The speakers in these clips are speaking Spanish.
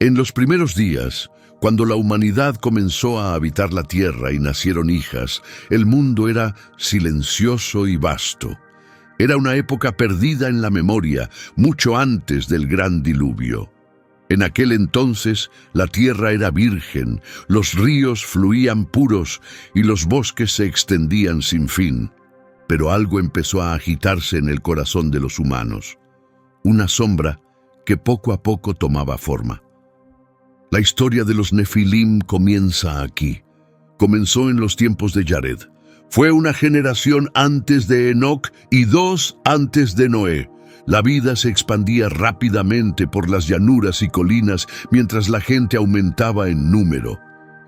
En los primeros días, cuando la humanidad comenzó a habitar la tierra y nacieron hijas, el mundo era silencioso y vasto. Era una época perdida en la memoria, mucho antes del gran diluvio. En aquel entonces, la tierra era virgen, los ríos fluían puros y los bosques se extendían sin fin. Pero algo empezó a agitarse en el corazón de los humanos. Una sombra que poco a poco tomaba forma. La historia de los Nefilim comienza aquí. Comenzó en los tiempos de Yared. Fue una generación antes de Enoc y 2 antes de Noé. La vida se expandía rápidamente por las llanuras y colinas mientras la gente aumentaba en número.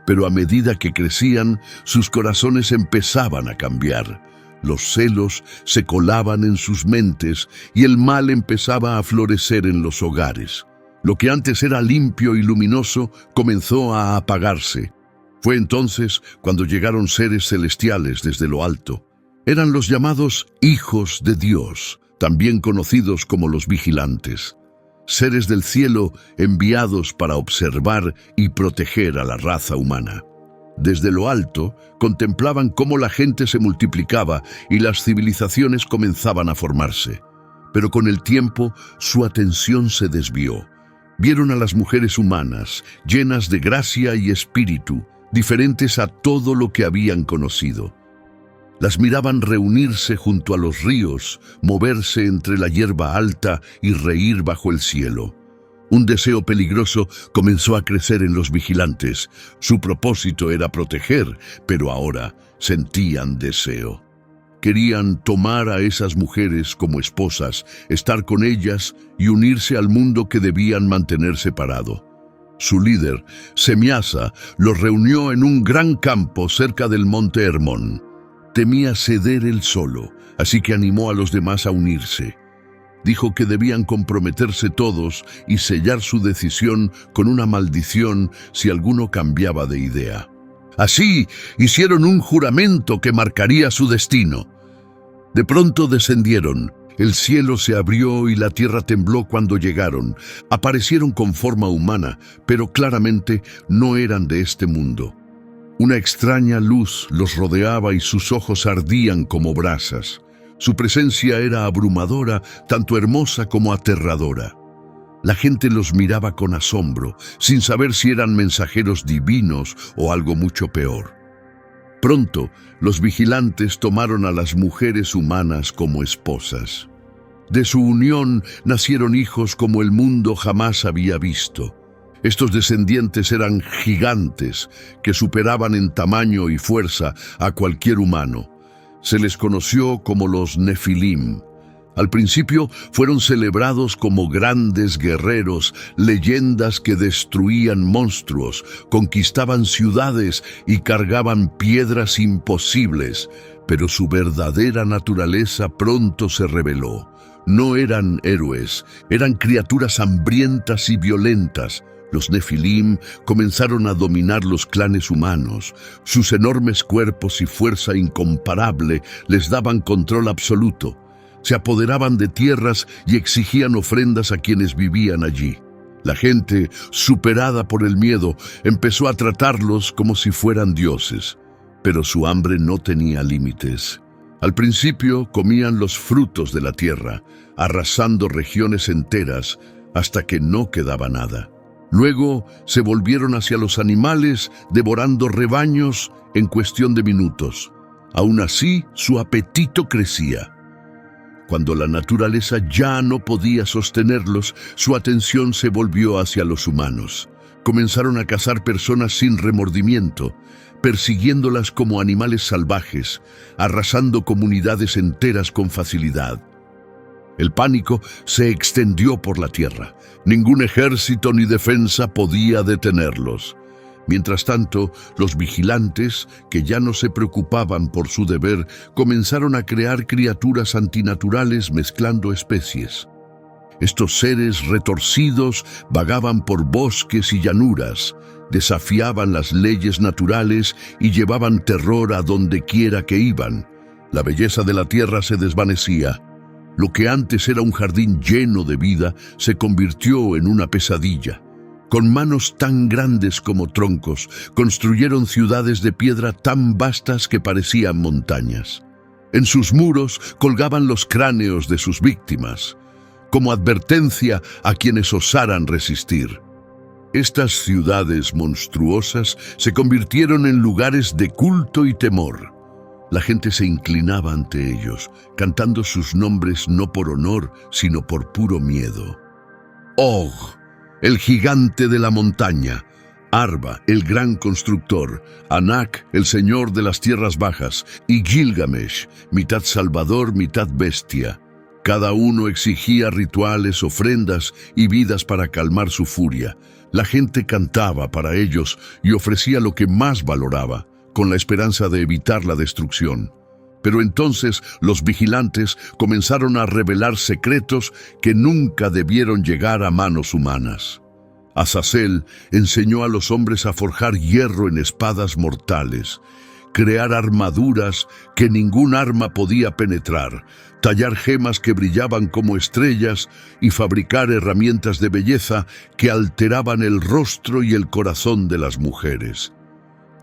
Pero a medida que crecían, sus corazones empezaban a cambiar. Los celos se colaban en sus mentes y el mal empezaba a florecer en los hogares. Lo que antes era limpio y luminoso comenzó a apagarse. Fue entonces cuando llegaron seres celestiales desde lo alto. Eran los llamados hijos de Dios, también conocidos como los vigilantes. Seres del cielo enviados para observar y proteger a la raza humana. Desde lo alto, contemplaban cómo la gente se multiplicaba y las civilizaciones comenzaban a formarse. Pero con el tiempo, su atención se desvió. Vieron a las mujeres humanas, llenas de gracia y espíritu, diferentes a todo lo que habían conocido. Las miraban reunirse junto a los ríos, moverse entre la hierba alta y reír bajo el cielo. Un deseo peligroso comenzó a crecer en los vigilantes. Su propósito era proteger, pero ahora sentían deseo. Querían tomar a esas mujeres como esposas, estar con ellas y unirse al mundo que debían mantener separado. Su líder, Semiasa, los reunió en un gran campo cerca del monte Hermón. Temía ceder él solo, así que animó a los demás a unirse. Dijo que debían comprometerse todos y sellar su decisión con una maldición si alguno cambiaba de idea. Así hicieron un juramento que marcaría su destino. De pronto descendieron. El cielo se abrió y la tierra tembló cuando llegaron. Aparecieron con forma humana, pero claramente no eran de este mundo. Una extraña luz los rodeaba y sus ojos ardían como brasas. Su presencia era abrumadora, tanto hermosa como aterradora. La gente los miraba con asombro, sin saber si eran mensajeros divinos o algo mucho peor. Pronto, los vigilantes tomaron a las mujeres humanas como esposas. De su unión nacieron hijos como el mundo jamás había visto. Estos descendientes eran gigantes que superaban en tamaño y fuerza a cualquier humano. Se les conoció como los Nefilim. Al principio fueron celebrados como grandes guerreros, leyendas que destruían monstruos, conquistaban ciudades y cargaban piedras imposibles, pero su verdadera naturaleza pronto se reveló. No eran héroes, eran criaturas hambrientas y violentas. Los Nefilim comenzaron a dominar los clanes humanos. Sus enormes cuerpos y fuerza incomparable les daban control absoluto. Se apoderaban de tierras y exigían ofrendas a quienes vivían allí. La gente, superada por el miedo, empezó a tratarlos como si fueran dioses. Pero su hambre no tenía límites. Al principio comían los frutos de la tierra, arrasando regiones enteras hasta que no quedaba nada. Luego se volvieron hacia los animales, devorando rebaños en cuestión de minutos. Aún así, su apetito crecía. Cuando la naturaleza ya no podía sostenerlos, su atención se volvió hacia los humanos. Comenzaron a cazar personas sin remordimiento, persiguiéndolas como animales salvajes, arrasando comunidades enteras con facilidad. El pánico se extendió por la tierra. Ningún ejército ni defensa podía detenerlos. Mientras tanto, los vigilantes, que ya no se preocupaban por su deber, comenzaron a crear criaturas antinaturales mezclando especies. Estos seres retorcidos vagaban por bosques y llanuras, desafiaban las leyes naturales y llevaban terror a donde quiera que iban. La belleza de la tierra se desvanecía. Lo que antes era un jardín lleno de vida se convirtió en una pesadilla. Con manos tan grandes como troncos, construyeron ciudades de piedra tan vastas que parecían montañas. En sus muros colgaban los cráneos de sus víctimas, como advertencia a quienes osaran resistir. Estas ciudades monstruosas se convirtieron en lugares de culto y temor. La gente se inclinaba ante ellos, cantando sus nombres no por honor, sino por puro miedo. Og, el gigante de la montaña; Arba, el gran constructor; Anak, el señor de las tierras bajas; y Gilgamesh, mitad salvador, mitad bestia. Cada uno exigía rituales, ofrendas y vidas para calmar su furia. La gente cantaba para ellos y ofrecía lo que más valoraba, con la esperanza de evitar la destrucción. Pero entonces los vigilantes comenzaron a revelar secretos que nunca debieron llegar a manos humanas. Azazel enseñó a los hombres a forjar hierro en espadas mortales, crear armaduras que ningún arma podía penetrar, tallar gemas que brillaban como estrellas y fabricar herramientas de belleza que alteraban el rostro y el corazón de las mujeres.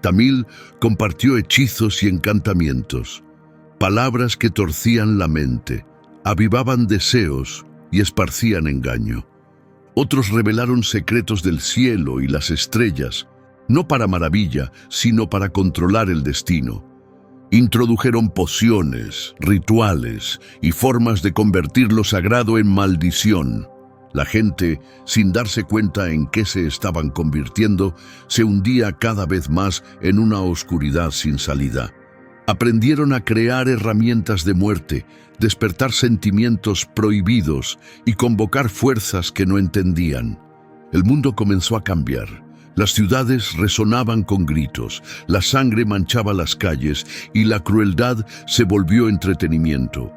Tamil compartió hechizos y encantamientos, palabras que torcían la mente, avivaban deseos y esparcían engaño. Otros revelaron secretos del cielo y las estrellas, no para maravilla, sino para controlar el destino. Introdujeron pociones, rituales y formas de convertir lo sagrado en maldición. La gente, sin darse cuenta en qué se estaban convirtiendo, se hundía cada vez más en una oscuridad sin salida. Aprendieron a crear herramientas de muerte, despertar sentimientos prohibidos y convocar fuerzas que no entendían. El mundo comenzó a cambiar. Las ciudades resonaban con gritos, la sangre manchaba las calles y la crueldad se volvió entretenimiento.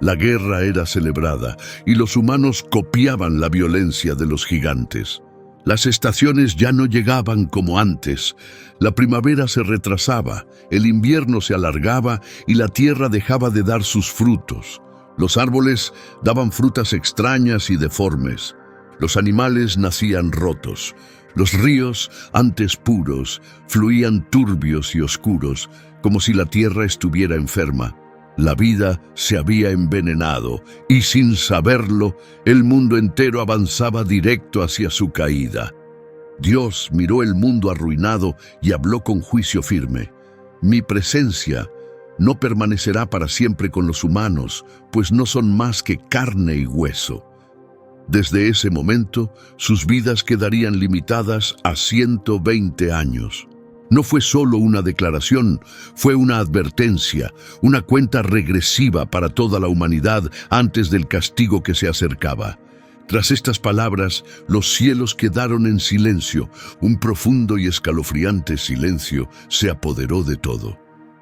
La guerra era celebrada y los humanos copiaban la violencia de los gigantes. Las estaciones ya no llegaban como antes. La primavera se retrasaba, el invierno se alargaba y la tierra dejaba de dar sus frutos. Los árboles daban frutas extrañas y deformes. Los animales nacían rotos. Los ríos, antes puros, fluían turbios y oscuros, como si la tierra estuviera enferma. La vida se había envenenado y, sin saberlo, el mundo entero avanzaba directo hacia su caída. Dios miró el mundo arruinado y habló con juicio firme. Mi presencia no permanecerá para siempre con los humanos, pues no son más que carne y hueso. Desde ese momento, sus vidas quedarían limitadas a 120 años. No fue solo una declaración, fue una advertencia, una cuenta regresiva para toda la humanidad antes del castigo que se acercaba. Tras estas palabras, los cielos quedaron en silencio. Un profundo y escalofriante silencio se apoderó de todo.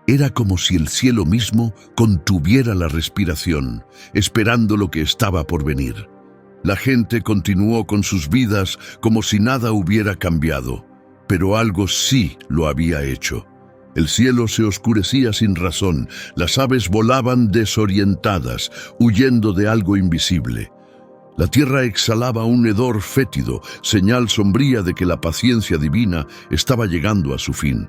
Era como si el cielo mismo contuviera la respiración, esperando lo que estaba por venir. La gente continuó con sus vidas como si nada hubiera cambiado, pero algo sí lo había hecho. El cielo se oscurecía sin razón, las aves volaban desorientadas, huyendo de algo invisible. La tierra exhalaba un hedor fétido, señal sombría de que la paciencia divina estaba llegando a su fin.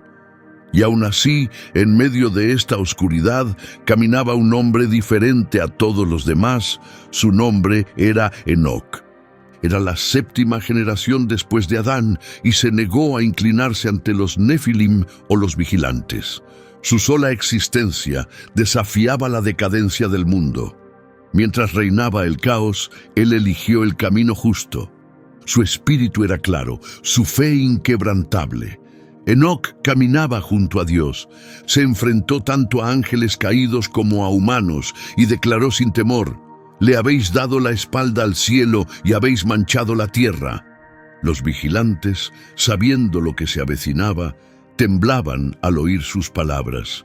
Y aún así, en medio de esta oscuridad, caminaba un hombre diferente a todos los demás. Su nombre era Enoc. Era la 7ª generación después de Adán y se negó a inclinarse ante los Nefilim o los vigilantes. Su sola existencia desafiaba la decadencia del mundo. Mientras reinaba el caos, él eligió el camino justo. Su espíritu era claro, su fe inquebrantable. Enoc caminaba junto a Dios, se enfrentó tanto a ángeles caídos como a humanos y declaró sin temor: «Le habéis dado la espalda al cielo y habéis manchado la tierra». Los vigilantes, sabiendo lo que se avecinaba, temblaban al oír sus palabras.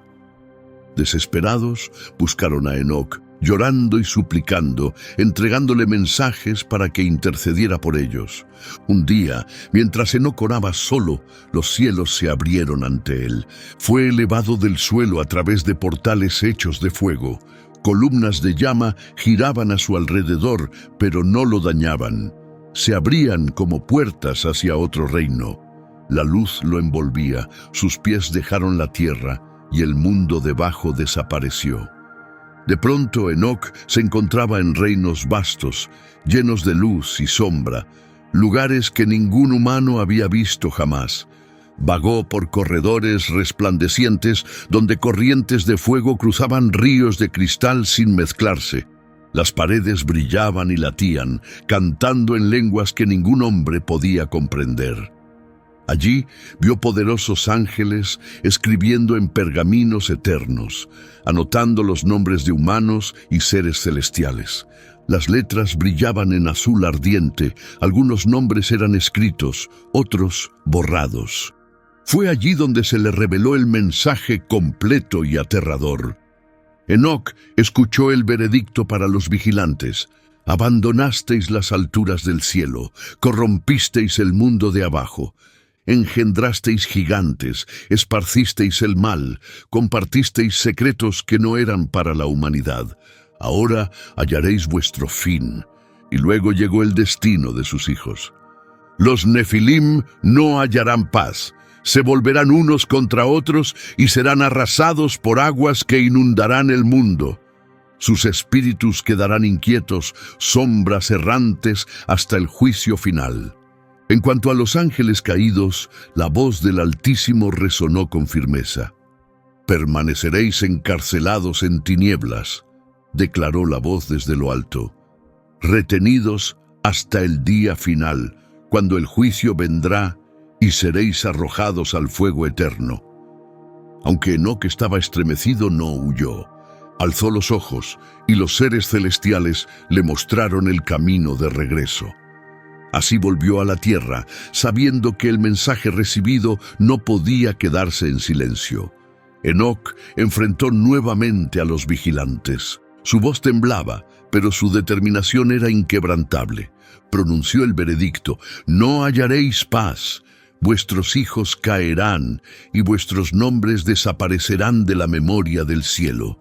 Desesperados, buscaron a Enoc, llorando y suplicando, entregándole mensajes para que intercediera por ellos. Un día, mientras Enoc oraba solo, los cielos se abrieron ante él. Fue elevado del suelo a través de portales hechos de fuego. Columnas de llama giraban a su alrededor, pero no lo dañaban. se abrían como puertas hacia otro reino. La luz lo envolvía, sus pies dejaron la tierra y el mundo debajo desapareció. De pronto Enoc se encontraba en reinos vastos, llenos de luz y sombra, lugares que ningún humano había visto jamás. Vagó por corredores resplandecientes donde corrientes de fuego cruzaban ríos de cristal sin mezclarse. Las paredes brillaban y latían, cantando en lenguas que ningún hombre podía comprender. Allí vio poderosos ángeles escribiendo en pergaminos eternos, anotando los nombres de humanos y seres celestiales. Las letras brillaban en azul ardiente, algunos nombres eran escritos, otros borrados. Fue allí donde se le reveló el mensaje completo y aterrador. Enoc escuchó el veredicto para los vigilantes. Abandonasteis las alturas del cielo, corrompisteis el mundo de abajo. Engendrasteis gigantes, esparcisteis el mal, compartisteis secretos que no eran para la humanidad. Ahora hallaréis vuestro fin. Y luego llegó el destino de sus hijos. Los Nefilim no hallarán paz. Se volverán unos contra otros y serán arrasados por aguas que inundarán el mundo. Sus espíritus quedarán inquietos, sombras errantes hasta el juicio final. En cuanto a los ángeles caídos, la voz del Altísimo resonó con firmeza. «Permaneceréis encarcelados en tinieblas», declaró la voz desde lo alto, «retenidos hasta el día final, cuando el juicio vendrá y seréis arrojados al fuego eterno». Aunque Enoc estaba estremecido, no huyó. Alzó los ojos y los seres celestiales le mostraron el camino de regreso. Así volvió a la tierra, sabiendo que el mensaje recibido no podía quedarse en silencio. Enoc enfrentó nuevamente a los vigilantes. Su voz temblaba, pero su determinación era inquebrantable. Pronunció el veredicto: «No hallaréis paz. Vuestros hijos caerán y vuestros nombres desaparecerán de la memoria del cielo».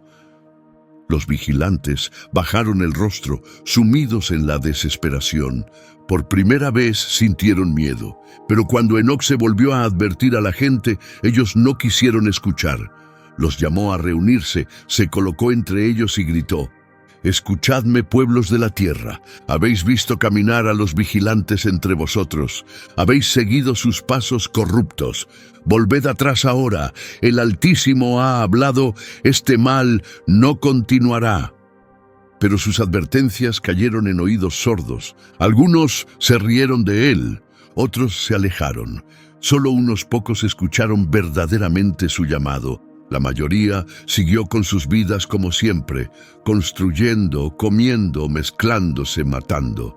Los vigilantes bajaron el rostro, sumidos en la desesperación. Por primera vez sintieron miedo, pero cuando Enoc se volvió a advertir a la gente, ellos no quisieron escuchar. Los llamó a reunirse, se colocó entre ellos y gritó: «Escuchadme, pueblos de la tierra, habéis visto caminar a los vigilantes entre vosotros, habéis seguido sus pasos corruptos. Volved atrás ahora, el Altísimo ha hablado, este mal no continuará». Pero sus advertencias cayeron en oídos sordos. Algunos se rieron de él, otros se alejaron. Solo unos pocos escucharon verdaderamente su llamado. La mayoría siguió con sus vidas como siempre, construyendo, comiendo, mezclándose, matando,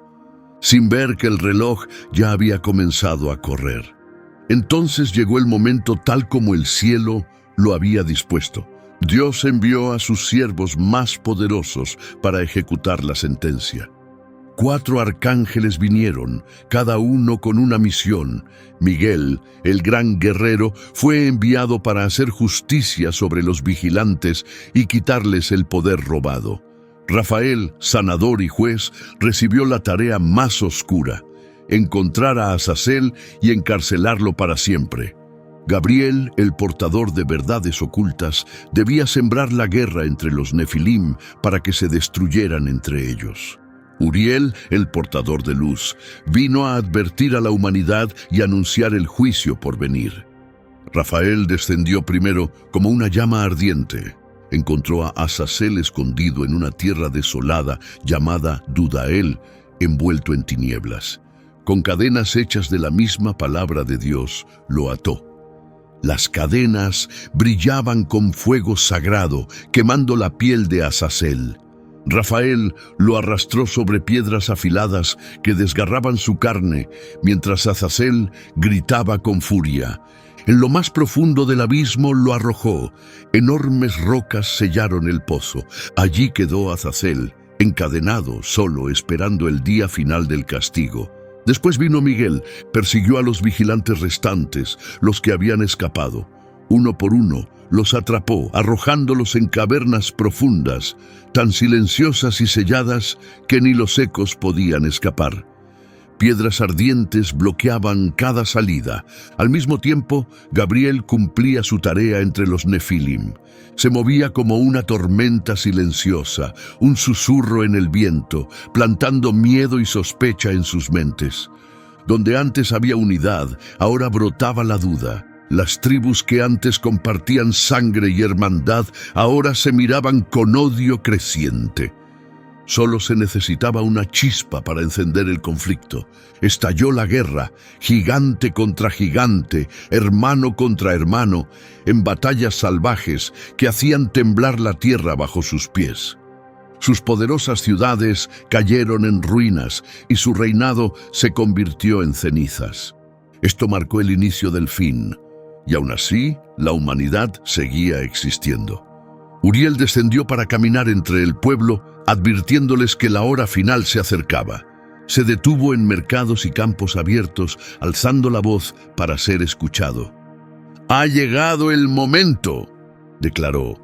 sin ver que el reloj ya había comenzado a correr. Entonces llegó el momento tal como el cielo lo había dispuesto. Dios envió a sus siervos más poderosos para ejecutar la sentencia. 4 arcángeles vinieron, cada uno con una misión. Miguel, el gran guerrero, fue enviado para hacer justicia sobre los vigilantes y quitarles el poder robado. Rafael, sanador y juez, recibió la tarea más oscura: encontrar a Azazel y encarcelarlo para siempre. Gabriel, el portador de verdades ocultas, debía sembrar la guerra entre los Nefilim para que se destruyeran entre ellos. Uriel, el portador de luz, vino a advertir a la humanidad y anunciar el juicio por venir. Rafael descendió primero como una llama ardiente. Encontró a Azazel escondido en una tierra desolada llamada Dudael, envuelto en tinieblas. Con cadenas hechas de la misma palabra de Dios, lo ató. Las cadenas brillaban con fuego sagrado, quemando la piel de Azazel. Rafael lo arrastró sobre piedras afiladas que desgarraban su carne, mientras Azazel gritaba con furia. En lo más profundo del abismo lo arrojó. Enormes rocas sellaron el pozo. Allí quedó Azazel, encadenado, solo, esperando el día final del castigo. Después vino Miguel, persiguió a los vigilantes restantes, los que habían escapado. Uno por uno, los atrapó, arrojándolos en cavernas profundas, tan silenciosas y selladas que ni los ecos podían escapar. Piedras ardientes bloqueaban cada salida. Al mismo tiempo, Gabriel cumplía su tarea entre los Nefilim. Se movía como una tormenta silenciosa, un susurro en el viento, plantando miedo y sospecha en sus mentes. Donde antes había unidad, ahora brotaba la duda. Las tribus que antes compartían sangre y hermandad, ahora se miraban con odio creciente. Solo se necesitaba una chispa para encender el conflicto. Estalló la guerra, gigante contra gigante, hermano contra hermano, en batallas salvajes que hacían temblar la tierra bajo sus pies. Sus poderosas ciudades cayeron en ruinas y su reinado se convirtió en cenizas. Esto marcó el inicio del fin, y aún así la humanidad seguía existiendo. Uriel descendió para caminar entre el pueblo, advirtiéndoles que la hora final se acercaba. Se detuvo en mercados y campos abiertos, alzando la voz para ser escuchado. «Ha llegado el momento», declaró.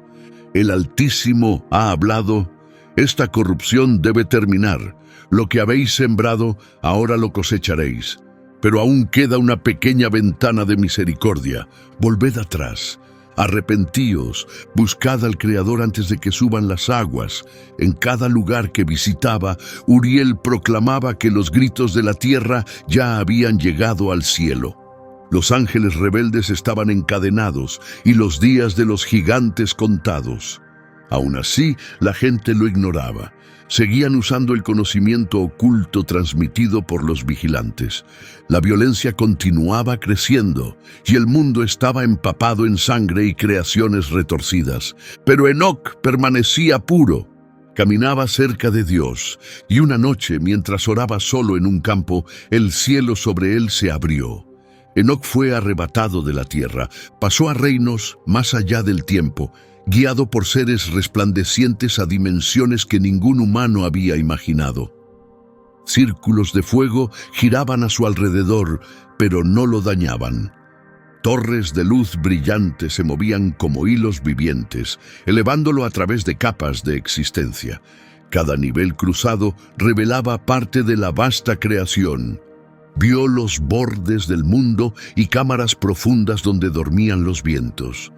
«El Altísimo ha hablado. Esta corrupción debe terminar. Lo que habéis sembrado, ahora lo cosecharéis. Pero aún queda una pequeña ventana de misericordia. Volved atrás. Arrepentíos, buscad al Creador antes de que suban las aguas». En cada lugar que visitaba, Uriel proclamaba que los gritos de la tierra ya habían llegado al cielo. Los ángeles rebeldes estaban encadenados y los días de los gigantes contados. Aún así, la gente lo ignoraba. Seguían usando el conocimiento oculto transmitido por los vigilantes. La violencia continuaba creciendo y el mundo estaba empapado en sangre y creaciones retorcidas. Pero Enoc permanecía puro. Caminaba cerca de Dios y una noche, mientras oraba solo en un campo, el cielo sobre él se abrió. Enoc fue arrebatado de la tierra, pasó a reinos más allá del tiempo, guiado por seres resplandecientes a dimensiones que ningún humano había imaginado. Círculos de fuego giraban a su alrededor, pero no lo dañaban. Torres de luz brillante se movían como hilos vivientes, elevándolo a través de capas de existencia. Cada nivel cruzado revelaba parte de la vasta creación. Vio los bordes del mundo y cámaras profundas donde dormían los vientos.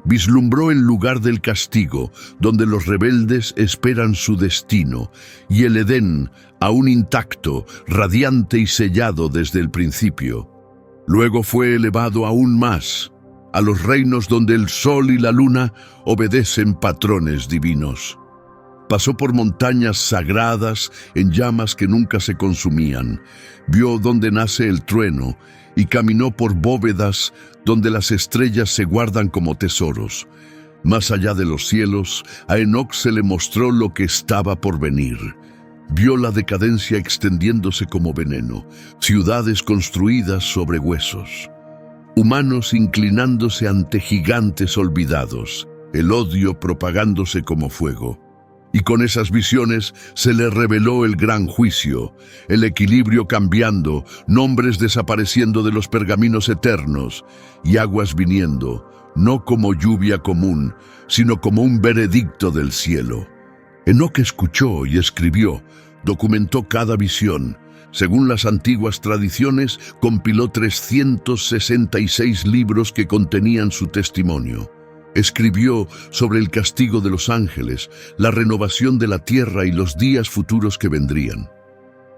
Vislumbró el lugar del castigo, donde los rebeldes esperan su destino, y el Edén, aún intacto, radiante y sellado desde el principio. Luego fue elevado aún más, a los reinos donde el sol y la luna obedecen patrones divinos. Pasó por montañas sagradas en llamas que nunca se consumían. Vio donde nace el trueno y caminó por bóvedas donde las estrellas se guardan como tesoros. Más allá de los cielos, a Enoc se le mostró lo que estaba por venir. Vio la decadencia extendiéndose como veneno, ciudades construidas sobre huesos, humanos inclinándose ante gigantes olvidados, el odio propagándose como fuego. Y con esas visiones se le reveló el gran juicio, el equilibrio cambiando, nombres desapareciendo de los pergaminos eternos y aguas viniendo, no como lluvia común, sino como un veredicto del cielo. Enoc escuchó y escribió, documentó cada visión. Según las antiguas tradiciones, compiló 366 libros que contenían su testimonio. Escribió sobre el castigo de los ángeles, la renovación de la tierra y los días futuros que vendrían.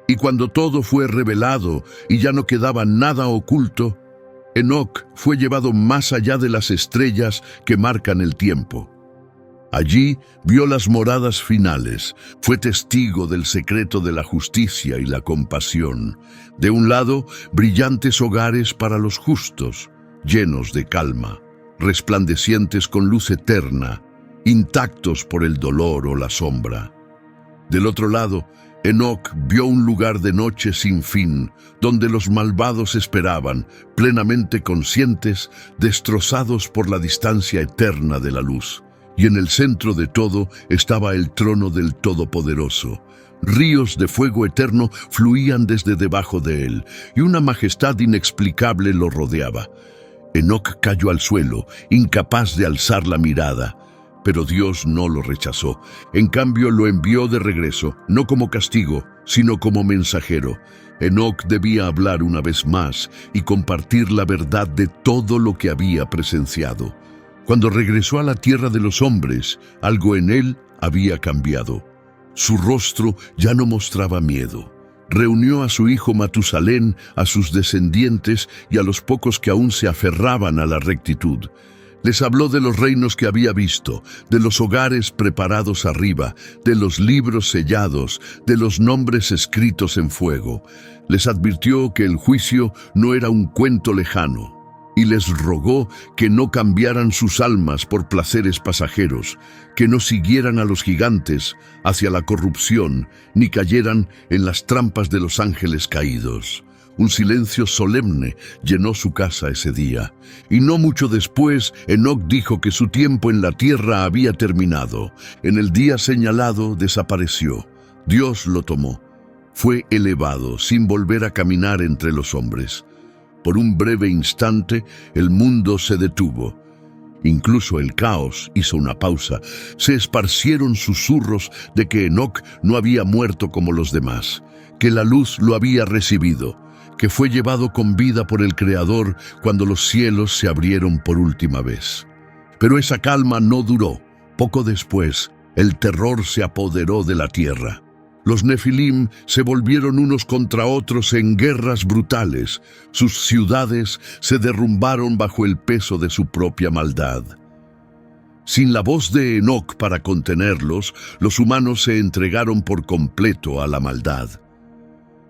Y cuando todo fue revelado y ya no quedaba nada oculto, Enoc fue llevado más allá de las estrellas que marcan el tiempo. Allí vio las moradas finales, fue testigo del secreto de la justicia y la compasión. De un lado, brillantes hogares para los justos, llenos de calma, resplandecientes con luz eterna, intactos por el dolor o la sombra. Del otro lado, Enoc vio un lugar de noche sin fin, donde los malvados esperaban, plenamente conscientes, destrozados por la distancia eterna de la luz. Y en el centro de todo estaba el trono del Todopoderoso. Ríos de fuego eterno fluían desde debajo de él, y una majestad inexplicable lo rodeaba. Enoc cayó al suelo, incapaz de alzar la mirada, Pero Dios no lo rechazó. En cambio, lo envió de regreso, no como castigo, sino como mensajero. Enoc debía hablar una vez más y compartir la verdad de todo lo que había presenciado. Cuando regresó a la tierra de los hombres, algo en él había cambiado. Su rostro ya no mostraba miedo. Reunió a su hijo Matusalén, a sus descendientes y a los pocos que aún se aferraban a la rectitud. Les habló de los reinos que había visto, de los hogares preparados arriba, de los libros sellados, de los nombres escritos en fuego. Les advirtió que el juicio no era un cuento lejano, y les rogó que no cambiaran sus almas por placeres pasajeros, que no siguieran a los gigantes hacia la corrupción, ni cayeran en las trampas de los ángeles caídos. Un silencio solemne llenó su casa ese día, y no mucho después Enoc dijo que su tiempo en la tierra había terminado. En el día señalado desapareció. Dios lo tomó. Fue elevado sin volver a caminar entre los hombres. Por un breve instante el mundo se detuvo. Incluso el caos hizo una pausa. Se esparcieron susurros de que Enoc no había muerto como los demás, que la luz lo había recibido, que fue llevado con vida por el Creador cuando los cielos se abrieron por última vez. Pero esa calma no duró. Poco después, el terror se apoderó de la tierra. Los Nefilim se volvieron unos contra otros en guerras brutales. Sus ciudades se derrumbaron bajo el peso de su propia maldad. Sin la voz de Enoc para contenerlos, los humanos se entregaron por completo a la maldad.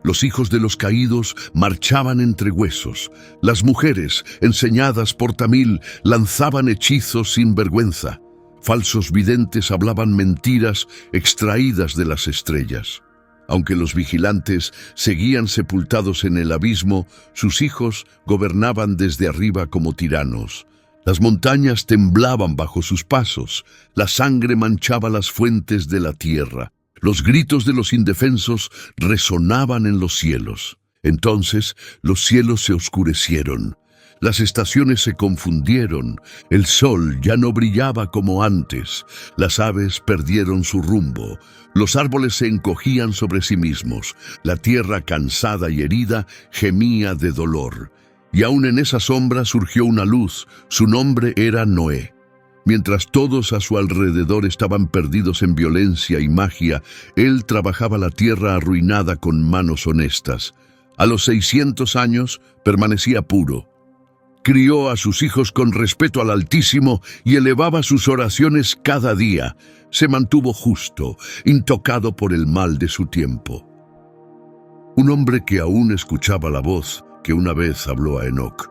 Los hijos de los caídos marchaban entre huesos. Las mujeres, enseñadas por Tamil, lanzaban hechizos sin vergüenza. Falsos videntes hablaban mentiras extraídas de las estrellas. Aunque los vigilantes seguían sepultados en el abismo, sus hijos gobernaban desde arriba como tiranos. Las montañas temblaban bajo sus pasos. La sangre manchaba las fuentes de la tierra. Los gritos de los indefensos resonaban en los cielos. Entonces los cielos se oscurecieron. Las estaciones se confundieron. El sol ya no brillaba como antes. Las aves perdieron su rumbo. Los árboles se encogían sobre sí mismos. La tierra, cansada y herida, gemía de dolor. Y aún en esa sombra surgió una luz. Su nombre era Noé. Mientras todos a su alrededor estaban perdidos en violencia y magia, él trabajaba la tierra arruinada con manos honestas. A los 600 años permanecía puro. Crió a sus hijos con respeto al Altísimo y elevaba sus oraciones cada día. Se mantuvo justo, intocado por el mal de su tiempo. Un hombre que aún escuchaba la voz que una vez habló a Enoc.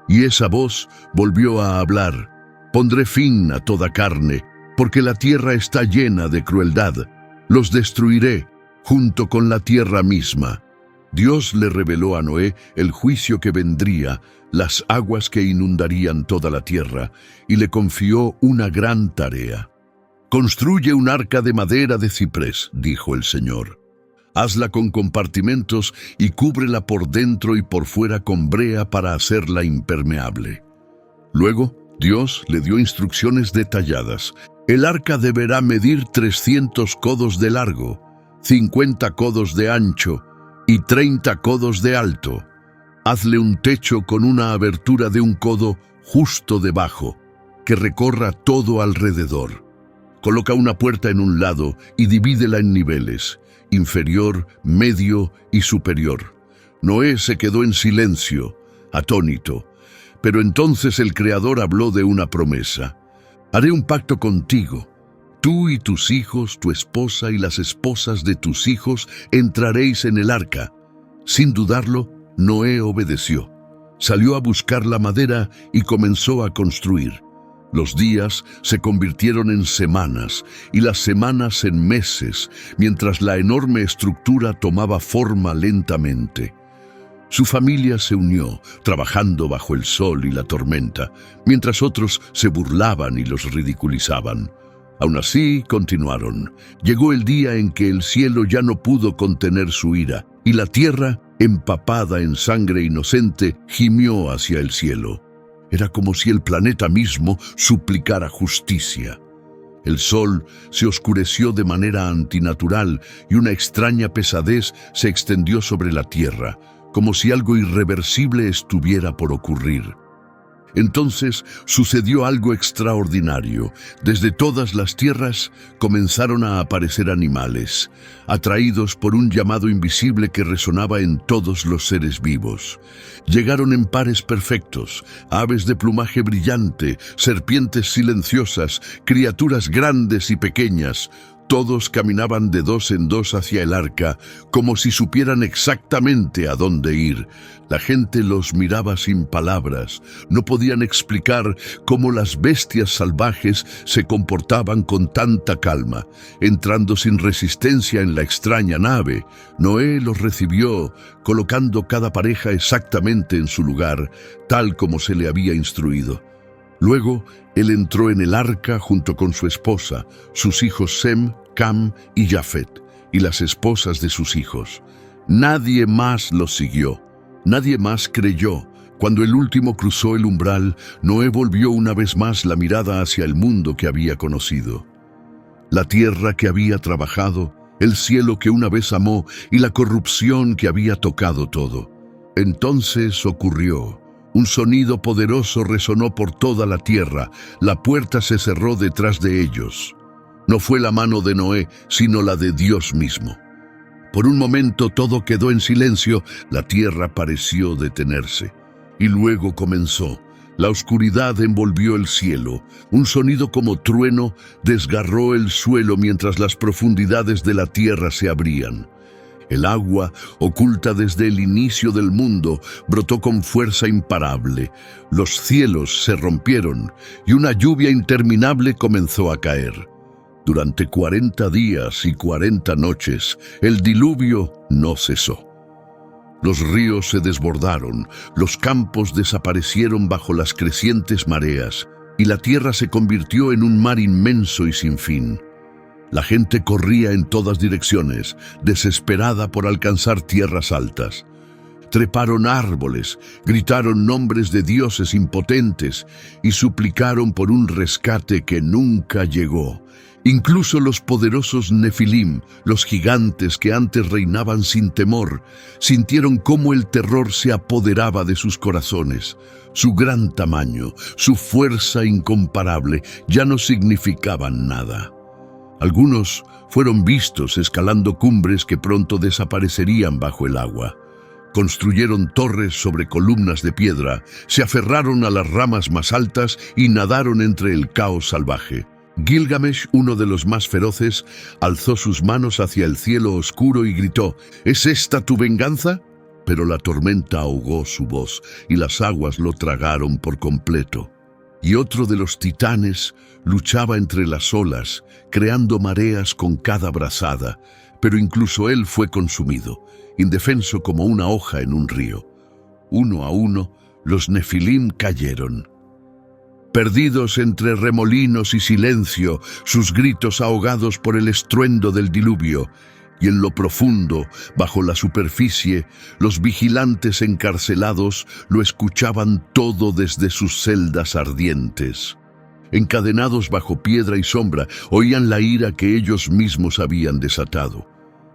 Y esa voz volvió a hablar. Pondré fin a toda carne, porque la tierra está llena de crueldad. Los destruiré, junto con la tierra misma. Dios le reveló a Noé el juicio que vendría, las aguas que inundarían toda la tierra, y le confió una gran tarea. «Construye un arca de madera de ciprés», dijo el Señor. «Hazla con compartimentos y cúbrela por dentro y por fuera con brea para hacerla impermeable». Luego, Dios le dio instrucciones detalladas. El arca deberá medir 300 codos de largo, 50 codos de ancho y 30 codos de alto. Hazle un techo con una abertura de un codo justo debajo, que recorra todo alrededor. Coloca una puerta en un lado y divídela en niveles, inferior, medio y superior. Noé se quedó en silencio, atónito. Pero entonces el Creador habló de una promesa. «Haré un pacto contigo. Tú y tus hijos, tu esposa y las esposas de tus hijos entraréis en el arca». Sin dudarlo, Noé obedeció. Salió a buscar la madera y comenzó a construir. Los días se convirtieron en semanas y las semanas en meses, mientras la enorme estructura tomaba forma lentamente. Su familia se unió, trabajando bajo el sol y la tormenta, mientras otros se burlaban y los ridiculizaban. Aún así, continuaron. Llegó el día en que el cielo ya no pudo contener su ira, y la tierra, empapada en sangre inocente, gimió hacia el cielo. Era como si el planeta mismo suplicara justicia. El sol se oscureció de manera antinatural y una extraña pesadez se extendió sobre la tierra, como si algo irreversible estuviera por ocurrir. Entonces sucedió algo extraordinario. Desde todas las tierras comenzaron a aparecer animales, atraídos por un llamado invisible que resonaba en todos los seres vivos. Llegaron en pares perfectos, aves de plumaje brillante, serpientes silenciosas, criaturas grandes y pequeñas. Todos caminaban de dos en dos hacia el arca, como si supieran exactamente a dónde ir. La gente los miraba sin palabras. No podían explicar cómo las bestias salvajes se comportaban con tanta calma. Entrando sin resistencia en la extraña nave, Noé los recibió, colocando cada pareja exactamente en su lugar, tal como se le había instruido. Luego, él entró en el arca junto con su esposa, sus hijos Sem, Cam y Jafet, y las esposas de sus hijos. Nadie más los siguió, nadie más creyó. Cuando el último cruzó el umbral, Noé volvió una vez más la mirada hacia el mundo que había conocido. La tierra que había trabajado, el cielo que una vez amó y la corrupción que había tocado todo. Entonces ocurrió. Un sonido poderoso resonó por toda la tierra. La puerta se cerró detrás de ellos. No fue la mano de Noé, sino la de Dios mismo. Por un momento todo quedó en silencio, la tierra pareció detenerse. Y luego comenzó. La oscuridad envolvió el cielo. Un sonido como trueno desgarró el suelo mientras las profundidades de la tierra se abrían. El agua, oculta desde el inicio del mundo, brotó con fuerza imparable. Los cielos se rompieron y una lluvia interminable comenzó a caer. Durante 40 días y 40 noches, el diluvio no cesó. Los ríos se desbordaron, los campos desaparecieron bajo las crecientes mareas, y la tierra se convirtió en un mar inmenso y sin fin. La gente corría en todas direcciones, desesperada por alcanzar tierras altas. Treparon árboles, gritaron nombres de dioses impotentes y suplicaron por un rescate que nunca llegó. Incluso los poderosos Nefilim, los gigantes que antes reinaban sin temor, sintieron cómo el terror se apoderaba de sus corazones. Su gran tamaño, su fuerza incomparable, ya no significaban nada. Algunos fueron vistos escalando cumbres que pronto desaparecerían bajo el agua. Construyeron torres sobre columnas de piedra, se aferraron a las ramas más altas y nadaron entre el caos salvaje. Gilgamesh, uno de los más feroces, alzó sus manos hacia el cielo oscuro y gritó: ¿Es esta tu venganza? Pero la tormenta ahogó su voz y las aguas lo tragaron por completo. Y otro de los titanes luchaba entre las olas, creando mareas con cada brazada, pero incluso él fue consumido, indefenso como una hoja en un río. Uno a uno, los Nefilim cayeron. Perdidos entre remolinos y silencio, sus gritos ahogados por el estruendo del diluvio, y en lo profundo, bajo la superficie, los vigilantes encarcelados lo escuchaban todo desde sus celdas ardientes. Encadenados bajo piedra y sombra, oían la ira que ellos mismos habían desatado.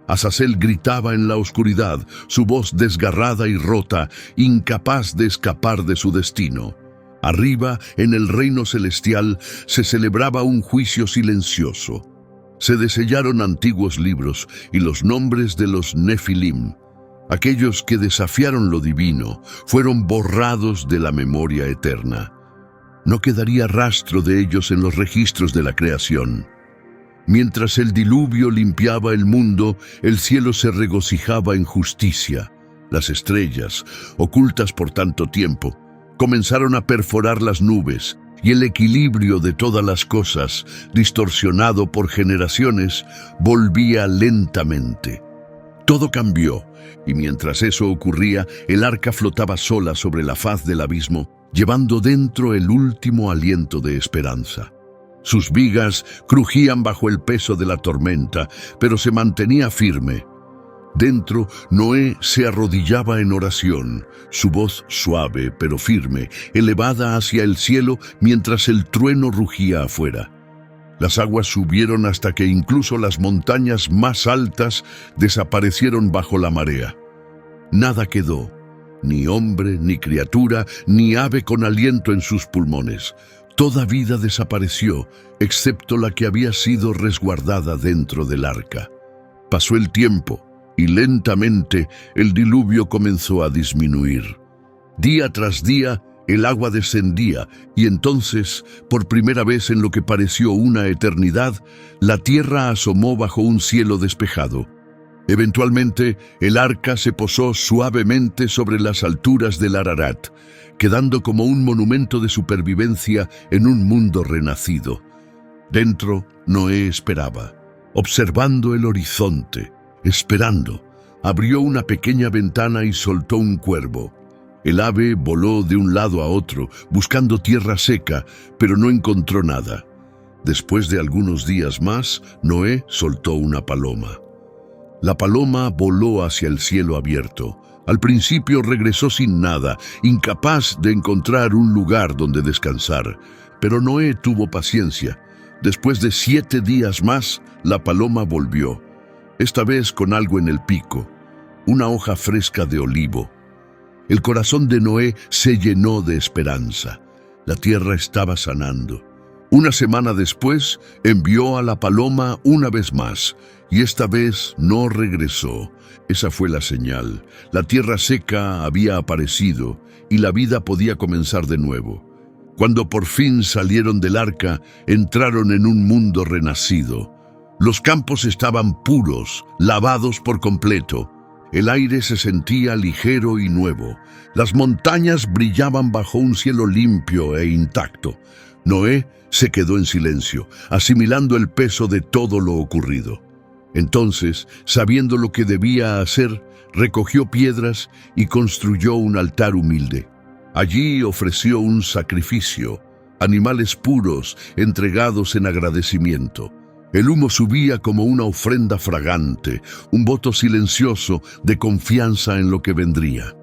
Azazel gritaba en la oscuridad, su voz desgarrada y rota, incapaz de escapar de su destino. Arriba, en el reino celestial, se celebraba un juicio silencioso. Se desellaron antiguos libros y los nombres de los Nefilim, aquellos que desafiaron lo divino, fueron borrados de la memoria eterna. No quedaría rastro de ellos en los registros de la creación. Mientras el diluvio limpiaba el mundo, el cielo se regocijaba en justicia. Las estrellas, ocultas por tanto tiempo, comenzaron a perforar las nubes, y el equilibrio de todas las cosas, distorsionado por generaciones, volvía lentamente. Todo cambió, y mientras eso ocurría, el arca flotaba sola sobre la faz del abismo, llevando dentro el último aliento de esperanza. Sus vigas crujían bajo el peso de la tormenta, pero se mantenía firme. Dentro, Noé se arrodillaba en oración, su voz suave pero firme, elevada hacia el cielo mientras el trueno rugía afuera. Las aguas subieron hasta que incluso las montañas más altas desaparecieron bajo la marea. Nada quedó, ni hombre, ni criatura, ni ave con aliento en sus pulmones. Toda vida desapareció, excepto la que había sido resguardada dentro del arca. Pasó el tiempo, y lentamente el diluvio comenzó a disminuir. Día tras día, el agua descendía, y entonces, por primera vez en lo que pareció una eternidad, la tierra asomó bajo un cielo despejado. Eventualmente, el arca se posó suavemente sobre las alturas del Ararat, quedando como un monumento de supervivencia en un mundo renacido. Dentro, Noé esperaba, observando el horizonte, esperando. Abrió una pequeña ventana y soltó un cuervo. El ave voló de un lado a otro, buscando tierra seca, pero no encontró nada. Después de algunos días más, Noé soltó una paloma. La paloma voló hacia el cielo abierto. Al principio regresó sin nada, incapaz de encontrar un lugar donde descansar. Pero Noé tuvo paciencia. Después de 7 días más, la paloma volvió. Esta vez con algo en el pico, una hoja fresca de olivo. El corazón de Noé se llenó de esperanza. La tierra estaba sanando. Una semana después, envió a la paloma una vez más, y esta vez no regresó. Esa fue la señal. La tierra seca había aparecido, y la vida podía comenzar de nuevo. Cuando por fin salieron del arca, entraron en un mundo renacido. Los campos estaban puros, lavados por completo. El aire se sentía ligero y nuevo. Las montañas brillaban bajo un cielo limpio e intacto. Noé se quedó en silencio, asimilando el peso de todo lo ocurrido. Entonces, sabiendo lo que debía hacer, recogió piedras y construyó un altar humilde. Allí ofreció un sacrificio, animales puros entregados en agradecimiento. El humo subía como una ofrenda fragante, un voto silencioso de confianza en lo que vendría.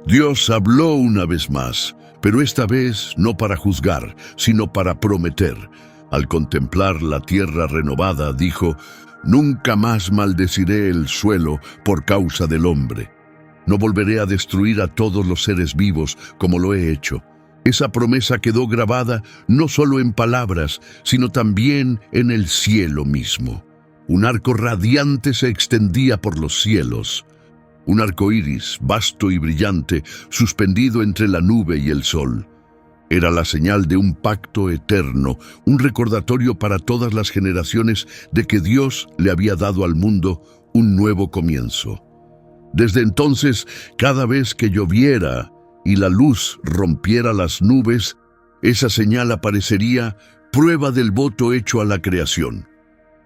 Dios habló una vez más, pero esta vez no para juzgar, sino para prometer. Al contemplar la tierra renovada, dijo: «Nunca más maldeciré el suelo por causa del hombre. No volveré a destruir a todos los seres vivos como lo he hecho». Esa promesa quedó grabada no solo en palabras, sino también en el cielo mismo. Un arco radiante se extendía por los cielos. Un arco iris, vasto y brillante, suspendido entre la nube y el sol. Era la señal de un pacto eterno, un recordatorio para todas las generaciones de que Dios le había dado al mundo un nuevo comienzo. Desde entonces, cada vez que lloviera y la luz rompiera las nubes, esa señal aparecería, prueba del voto hecho a la creación.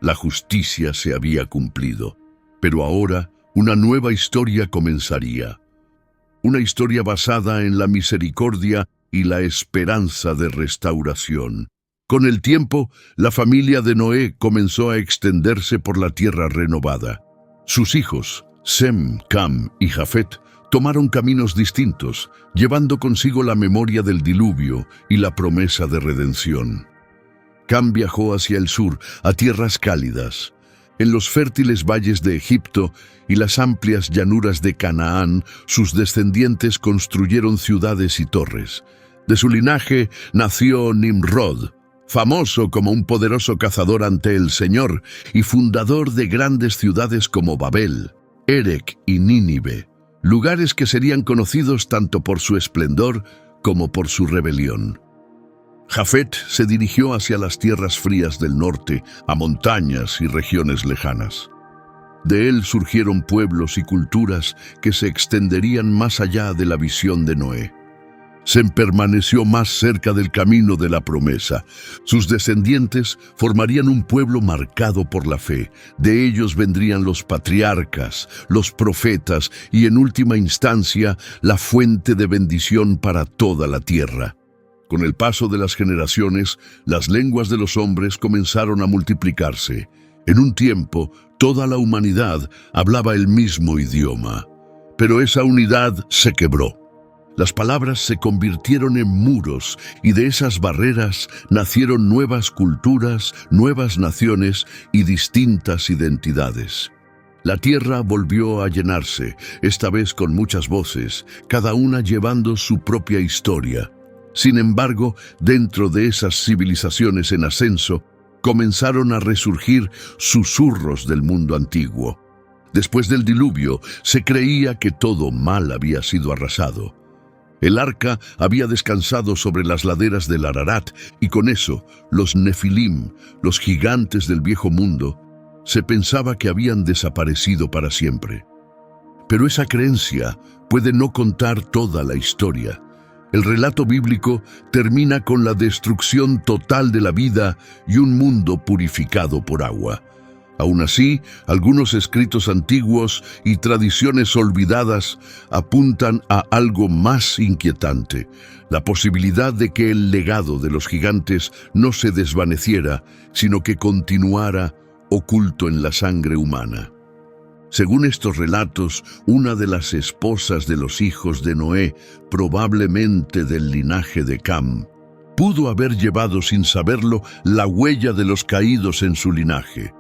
La justicia se había cumplido, pero ahora una nueva historia comenzaría. Una historia basada en la misericordia y la esperanza de restauración. Con el tiempo, la familia de Noé comenzó a extenderse por la tierra renovada. Sus hijos, Sem, Cam y Jafet, tomaron caminos distintos, llevando consigo la memoria del diluvio y la promesa de redención. Cam viajó hacia el sur, a tierras cálidas. En los fértiles valles de Egipto y las amplias llanuras de Canaán, sus descendientes construyeron ciudades y torres. De su linaje nació Nimrod, famoso como un poderoso cazador ante el Señor y fundador de grandes ciudades como Babel, Erech y Nínive. Lugares que serían conocidos tanto por su esplendor como por su rebelión. Jafet se dirigió hacia las tierras frías del norte, a montañas y regiones lejanas. De él surgieron pueblos y culturas que se extenderían más allá de la visión de Noé. Sem permaneció más cerca del camino de la promesa. Sus descendientes formarían un pueblo marcado por la fe. De ellos vendrían los patriarcas, los profetas y, en última instancia, la fuente de bendición para toda la tierra. Con el paso de las generaciones, las lenguas de los hombres comenzaron a multiplicarse. En un tiempo, toda la humanidad hablaba el mismo idioma. Pero esa unidad se quebró. Las palabras se convirtieron en muros y de esas barreras nacieron nuevas culturas, nuevas naciones y distintas identidades. La tierra volvió a llenarse, esta vez con muchas voces, cada una llevando su propia historia. Sin embargo, dentro de esas civilizaciones en ascenso, comenzaron a resurgir susurros del mundo antiguo. Después del diluvio, se creía que todo mal había sido arrasado. El arca había descansado sobre las laderas del Ararat y con eso, los Nefilim, los gigantes del viejo mundo, se pensaba que habían desaparecido para siempre. Pero esa creencia puede no contar toda la historia. El relato bíblico termina con la destrucción total de la vida y un mundo purificado por agua. Aún así, algunos escritos antiguos y tradiciones olvidadas apuntan a algo más inquietante, la posibilidad de que el legado de los gigantes no se desvaneciera, sino que continuara oculto en la sangre humana. Según estos relatos, una de las esposas de los hijos de Noé, probablemente del linaje de Cam, pudo haber llevado sin saberlo la huella de los caídos en su linaje.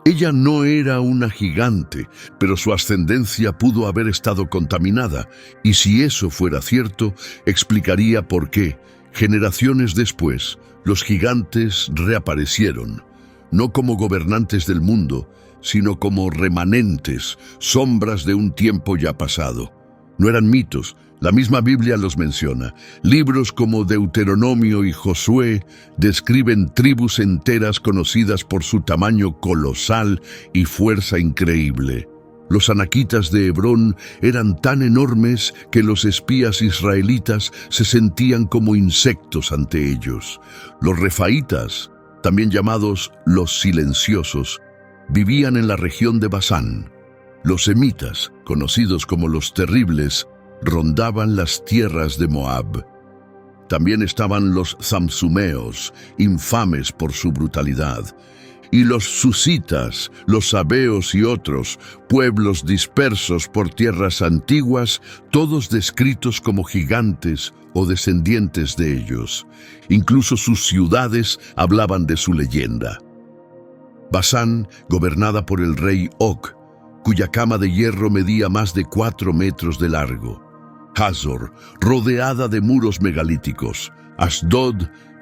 Ella no era una gigante, pero su ascendencia pudo haber estado contaminada, y si eso fuera cierto, explicaría por qué, generaciones después, los gigantes reaparecieron, no como gobernantes del mundo, sino como remanentes, sombras de un tiempo ya pasado. No eran mitos, la misma Biblia los menciona. Libros como Deuteronomio y Josué describen tribus enteras conocidas por su tamaño colosal y fuerza increíble. Los anaquitas de Hebrón eran tan enormes que los espías israelitas se sentían como insectos ante ellos. Los refaitas, también llamados los silenciosos, vivían en la región de Basán. Los semitas, conocidos como los terribles, rondaban las tierras de Moab. También estaban los zamzumeos, infames por su brutalidad, y los susitas, los sabeos y otros, pueblos dispersos por tierras antiguas, todos descritos como gigantes o descendientes de ellos. Incluso sus ciudades hablaban de su leyenda. Basán, gobernada por el rey Og, cuya cama de hierro medía más de 4 metros de largo. Hazor, rodeada de muros megalíticos. Asdod,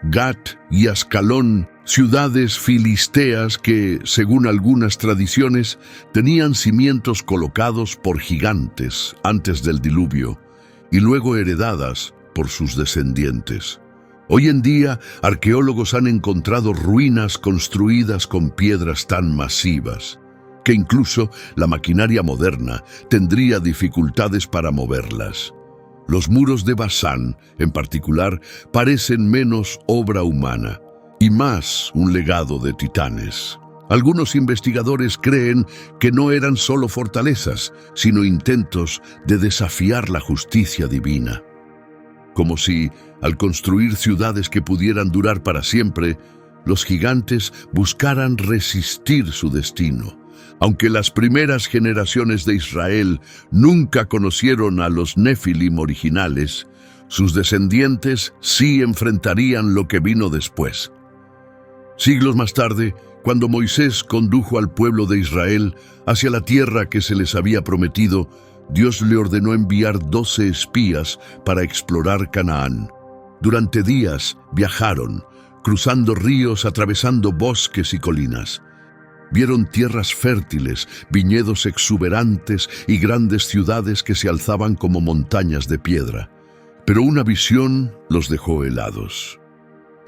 Gat y Ascalón, ciudades filisteas que, según algunas tradiciones, tenían cimientos colocados por gigantes antes del diluvio y luego heredadas por sus descendientes. Hoy en día, arqueólogos han encontrado ruinas construidas con piedras tan masivas que incluso la maquinaria moderna tendría dificultades para moverlas. Los muros de Basán, en particular, parecen menos obra humana y más un legado de titanes. Algunos investigadores creen que no eran solo fortalezas, sino intentos de desafiar la justicia divina. Como si, al construir ciudades que pudieran durar para siempre, los gigantes buscaran resistir su destino. Aunque las primeras generaciones de Israel nunca conocieron a los Nefilim originales, sus descendientes sí enfrentarían lo que vino después. Siglos más tarde, cuando Moisés condujo al pueblo de Israel hacia la tierra que se les había prometido, Dios le ordenó enviar 12 espías para explorar Canaán. Durante días viajaron, cruzando ríos, atravesando bosques y colinas. Vieron tierras fértiles, viñedos exuberantes y grandes ciudades que se alzaban como montañas de piedra. Pero una visión los dejó helados.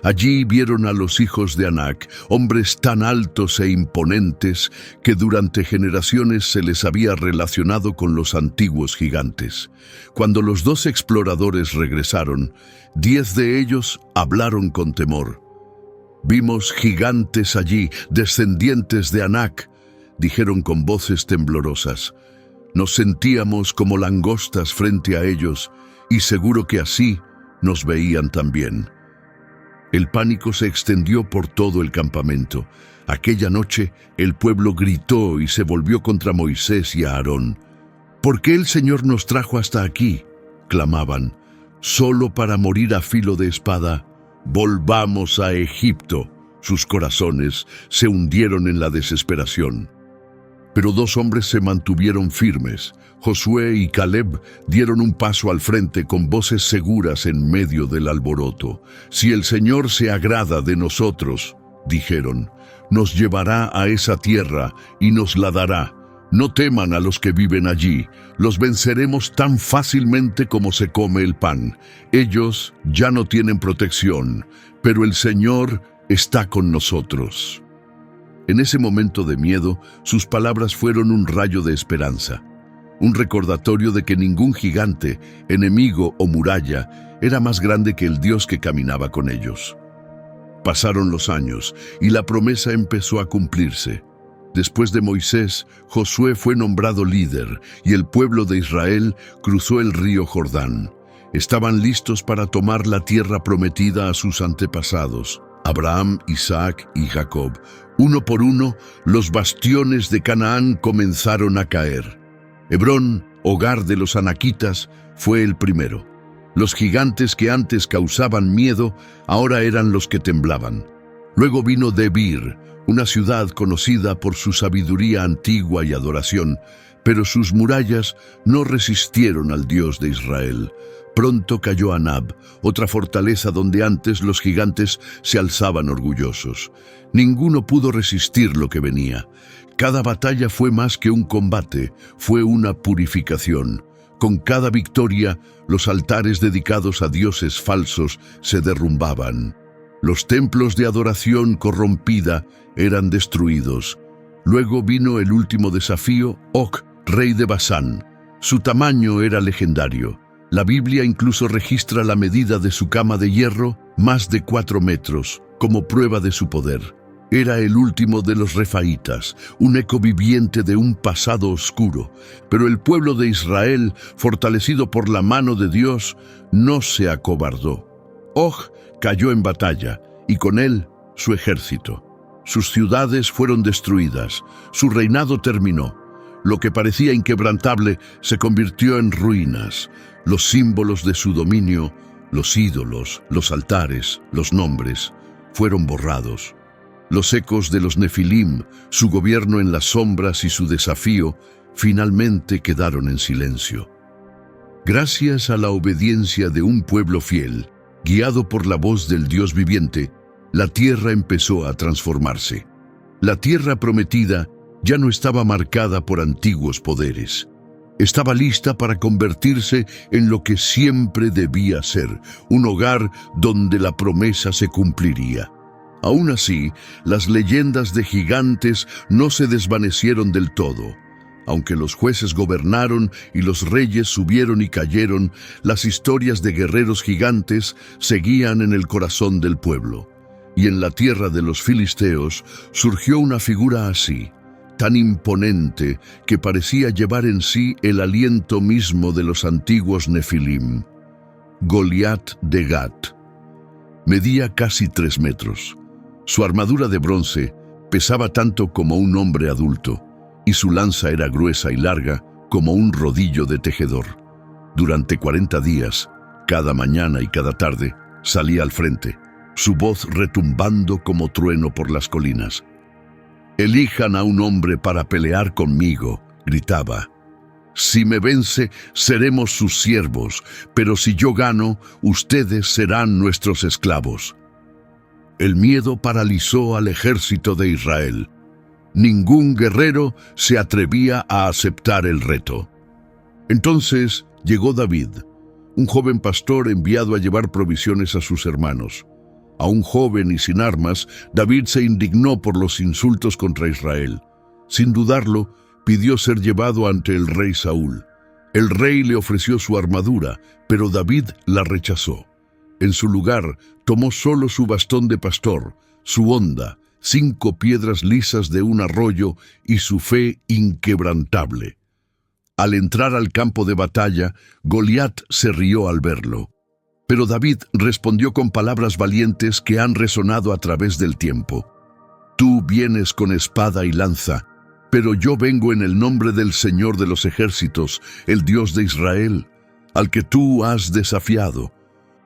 Allí vieron a los hijos de Anac, hombres tan altos e imponentes que durante generaciones se les había relacionado con los antiguos gigantes. Cuando los 2 exploradores regresaron, 10 de ellos hablaron con temor. «Vimos gigantes allí, descendientes de Anac», dijeron con voces temblorosas. «Nos sentíamos como langostas frente a ellos, y seguro que así nos veían también». El pánico se extendió por todo el campamento. Aquella noche, el pueblo gritó y se volvió contra Moisés y Aarón. «¿Por qué el Señor nos trajo hasta aquí?», clamaban, solo para morir a filo de espada. «Volvamos a Egipto». Sus corazones se hundieron en la desesperación. Pero dos hombres se mantuvieron firmes. Josué y Caleb dieron un paso al frente con voces seguras en medio del alboroto. «Si el Señor se agrada de nosotros», dijeron, «nos llevará a esa tierra y nos la dará. No teman a los que viven allí, los venceremos tan fácilmente como se come el pan. Ellos ya no tienen protección, pero el Señor está con nosotros». En ese momento de miedo, sus palabras fueron un rayo de esperanza, un recordatorio de que ningún gigante, enemigo o muralla era más grande que el Dios que caminaba con ellos. Pasaron los años y la promesa empezó a cumplirse. Después de Moisés, Josué fue nombrado líder y el pueblo de Israel cruzó el río Jordán. Estaban listos para tomar la tierra prometida a sus antepasados, Abraham, Isaac y Jacob. Uno por uno, los bastiones de Canaán comenzaron a caer. Hebrón, hogar de los anaquitas, fue el primero. Los gigantes que antes causaban miedo, ahora eran los que temblaban. Luego vino Debir, una ciudad conocida por su sabiduría antigua y adoración, pero sus murallas no resistieron al Dios de Israel. Pronto cayó Anab, otra fortaleza donde antes los gigantes se alzaban orgullosos. Ninguno pudo resistir lo que venía. Cada batalla fue más que un combate, fue una purificación. Con cada victoria, los altares dedicados a dioses falsos se derrumbaban. Los templos de adoración corrompida eran destruidos. Luego vino el último desafío, Og, rey de Basán. Su tamaño era legendario. La Biblia incluso registra la medida de su cama de hierro, más de 4 metros, como prueba de su poder. Era el último de los refaítas, un eco viviente de un pasado oscuro. Pero el pueblo de Israel, fortalecido por la mano de Dios, no se acobardó. Og cayó en batalla, y con él su ejército. Sus ciudades fueron destruidas, su reinado terminó. Lo que parecía inquebrantable se convirtió en ruinas. Los símbolos de su dominio, los ídolos, los altares, los nombres, fueron borrados. Los ecos de los Nefilim, su gobierno en las sombras y su desafío, finalmente quedaron en silencio. Gracias a la obediencia de un pueblo fiel, guiado por la voz del Dios viviente, la tierra empezó a transformarse. La tierra prometida ya no estaba marcada por antiguos poderes. Estaba lista para convertirse en lo que siempre debía ser, un hogar donde la promesa se cumpliría. Aún así, las leyendas de gigantes no se desvanecieron del todo. Aunque los jueces gobernaron y los reyes subieron y cayeron, las historias de guerreros gigantes seguían en el corazón del pueblo. Y en la tierra de los filisteos surgió una figura así, tan imponente que parecía llevar en sí el aliento mismo de los antiguos Nefilim. Goliat de Gat. Medía casi 3 metros. Su armadura de bronce pesaba tanto como un hombre adulto, y su lanza era gruesa y larga como un rodillo de tejedor. Durante 40 días, cada mañana y cada tarde, salía al frente, su voz retumbando como trueno por las colinas. «Elijan a un hombre para pelear conmigo», gritaba. «Si me vence, seremos sus siervos, pero si yo gano, ustedes serán nuestros esclavos». El miedo paralizó al ejército de Israel. Ningún guerrero se atrevía a aceptar el reto. Entonces llegó David, un joven pastor enviado a llevar provisiones a sus hermanos. Aún joven y sin armas, David se indignó por los insultos contra Israel. Sin dudarlo, pidió ser llevado ante el rey Saúl. El rey le ofreció su armadura, pero David la rechazó. En su lugar, tomó solo su bastón de pastor, su honda, 5 piedras lisas de un arroyo y su fe inquebrantable. Al entrar al campo de batalla, Goliat se rió al verlo. Pero David respondió con palabras valientes que han resonado a través del tiempo. «Tú vienes con espada y lanza, pero yo vengo en el nombre del Señor de los ejércitos, el Dios de Israel. al que tú has desafiado.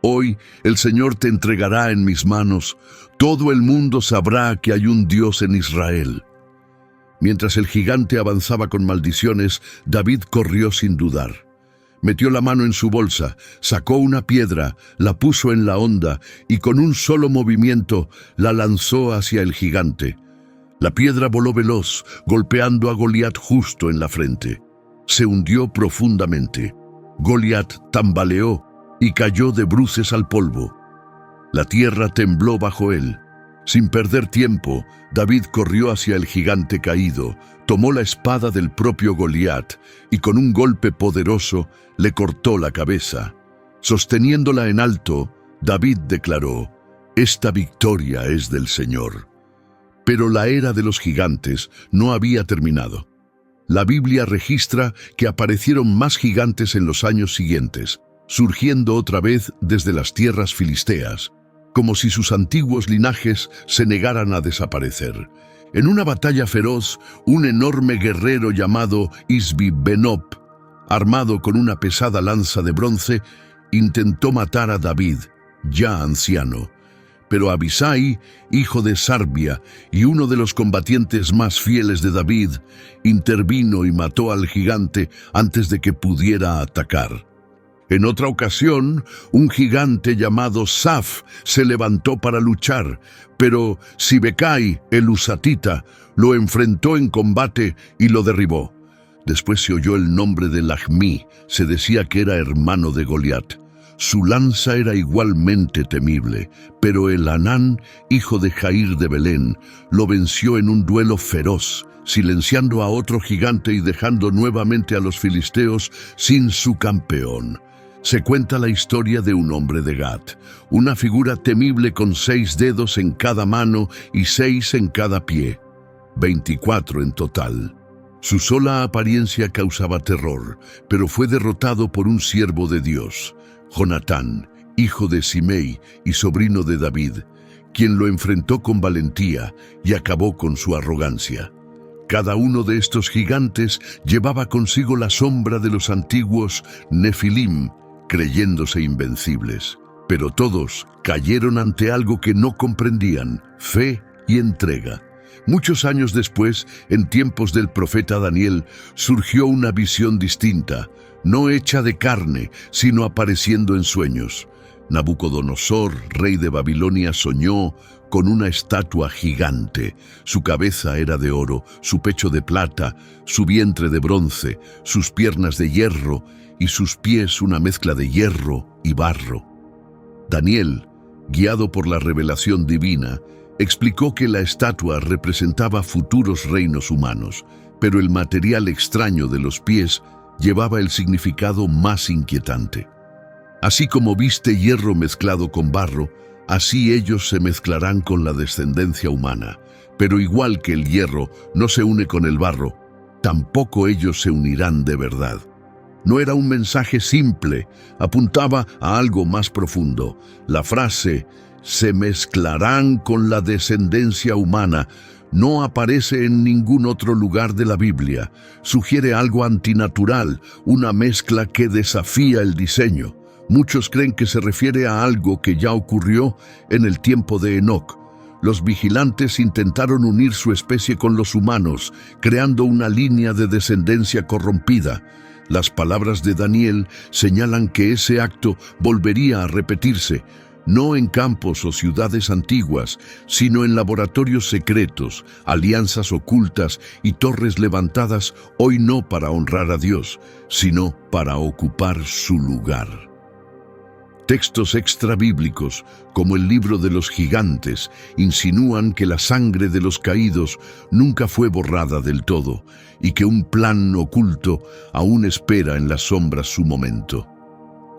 Hoy el Señor te entregará en mis manos. Todo el mundo sabrá que hay un Dios en Israel. Mientras el gigante avanzaba con maldiciones, David corrió sin dudar. Metió la mano en su bolsa, sacó una piedra, la puso en la honda y con un solo movimiento la lanzó hacia el gigante. La piedra voló veloz, golpeando a Goliat justo en la frente. Se hundió profundamente. Goliat tambaleó y cayó de bruces al polvo. La tierra tembló bajo él. Sin perder tiempo, David corrió hacia el gigante caído, tomó la espada del propio Goliat y con un golpe poderoso le cortó la cabeza. Sosteniéndola en alto, David declaró: «Esta victoria es del Señor». Pero la era de los gigantes no había terminado. La Biblia registra que aparecieron más gigantes en los años siguientes, surgiendo otra vez desde las tierras filisteas, como si sus antiguos linajes se negaran a desaparecer. En una batalla feroz, un enorme guerrero llamado Isbi-Benob, armado con una pesada lanza de bronce, intentó matar a David, ya anciano. Pero Abisai, hijo de Sarbia y uno de los combatientes más fieles de David, intervino y mató al gigante antes de que pudiera atacar. En otra ocasión, un gigante llamado Saf se levantó para luchar, pero Sibecai, el husatita, lo enfrentó en combate y lo derribó. Después se oyó el nombre de Lahmi, se decía que era hermano de Goliat. Su lanza era igualmente temible, pero el Hanán, hijo de Jair de Belén, lo venció en un duelo feroz, silenciando a otro gigante y dejando nuevamente a los filisteos sin su campeón. Se cuenta la historia de un hombre de Gat, una figura temible con 6 dedos en cada mano y 6 en cada pie, 24 en total. Su sola apariencia causaba terror, pero fue derrotado por un siervo de Dios, Jonatán, hijo de Simei y sobrino de David, quien lo enfrentó con valentía y acabó con su arrogancia. Cada uno de estos gigantes llevaba consigo la sombra de los antiguos Nefilim, creyéndose invencibles. Pero todos cayeron ante algo que no comprendían: fe y entrega. Muchos años después, en tiempos del profeta Daniel, surgió una visión distinta, no hecha de carne, sino apareciendo en sueños. Nabucodonosor, rey de Babilonia, soñó con una estatua gigante. Su cabeza era de oro, su pecho de plata, su vientre de bronce, sus piernas de hierro y sus pies una mezcla de hierro y barro. Daniel, guiado por la revelación divina, explicó que la estatua representaba futuros reinos humanos, pero el material extraño de los pies llevaba el significado más inquietante. Así como viste hierro mezclado con barro, así ellos se mezclarán con la descendencia humana. Pero igual que el hierro no se une con el barro, tampoco ellos se unirán de verdad. No era un mensaje simple, apuntaba a algo más profundo. La frase «se mezclarán con la descendencia humana» no aparece en ningún otro lugar de la Biblia. Sugiere algo antinatural, una mezcla que desafía el diseño. Muchos creen que se refiere a algo que ya ocurrió en el tiempo de Enoc. Los vigilantes intentaron unir su especie con los humanos, creando una línea de descendencia corrompida. Las palabras de Daniel señalan que ese acto volvería a repetirse, no en campos o ciudades antiguas, sino en laboratorios secretos, alianzas ocultas y torres levantadas hoy no para honrar a Dios, sino para ocupar su lugar. Textos extrabíblicos, como el libro de los gigantes, insinúan que la sangre de los caídos nunca fue borrada del todo y que un plan oculto aún espera en las sombras su momento.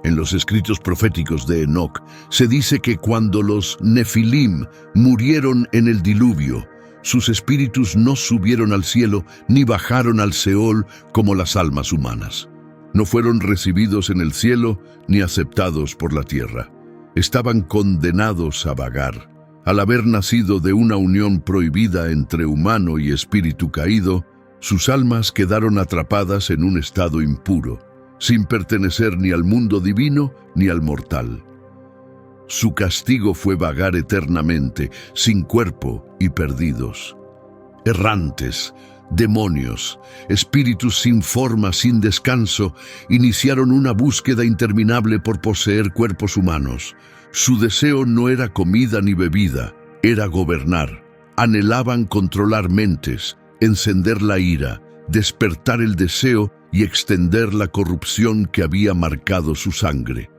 En los escritos proféticos de Enoc se dice que cuando los Nefilim murieron en el diluvio, sus espíritus no subieron al cielo ni bajaron al Seol como las almas humanas. No fueron recibidos en el cielo ni aceptados por la tierra. Estaban condenados a vagar. Al haber nacido de una unión prohibida entre humano y espíritu caído, sus almas quedaron atrapadas en un estado impuro. sin pertenecer ni al mundo divino ni al mortal. Su castigo fue vagar eternamente, sin cuerpo y perdidos. Errantes, demonios, espíritus sin forma, sin descanso, iniciaron una búsqueda interminable por poseer cuerpos humanos. Su deseo no era comida ni bebida, era gobernar. Anhelaban controlar mentes, encender la ira, despertar el deseo y extender la corrupción que había marcado su sangre.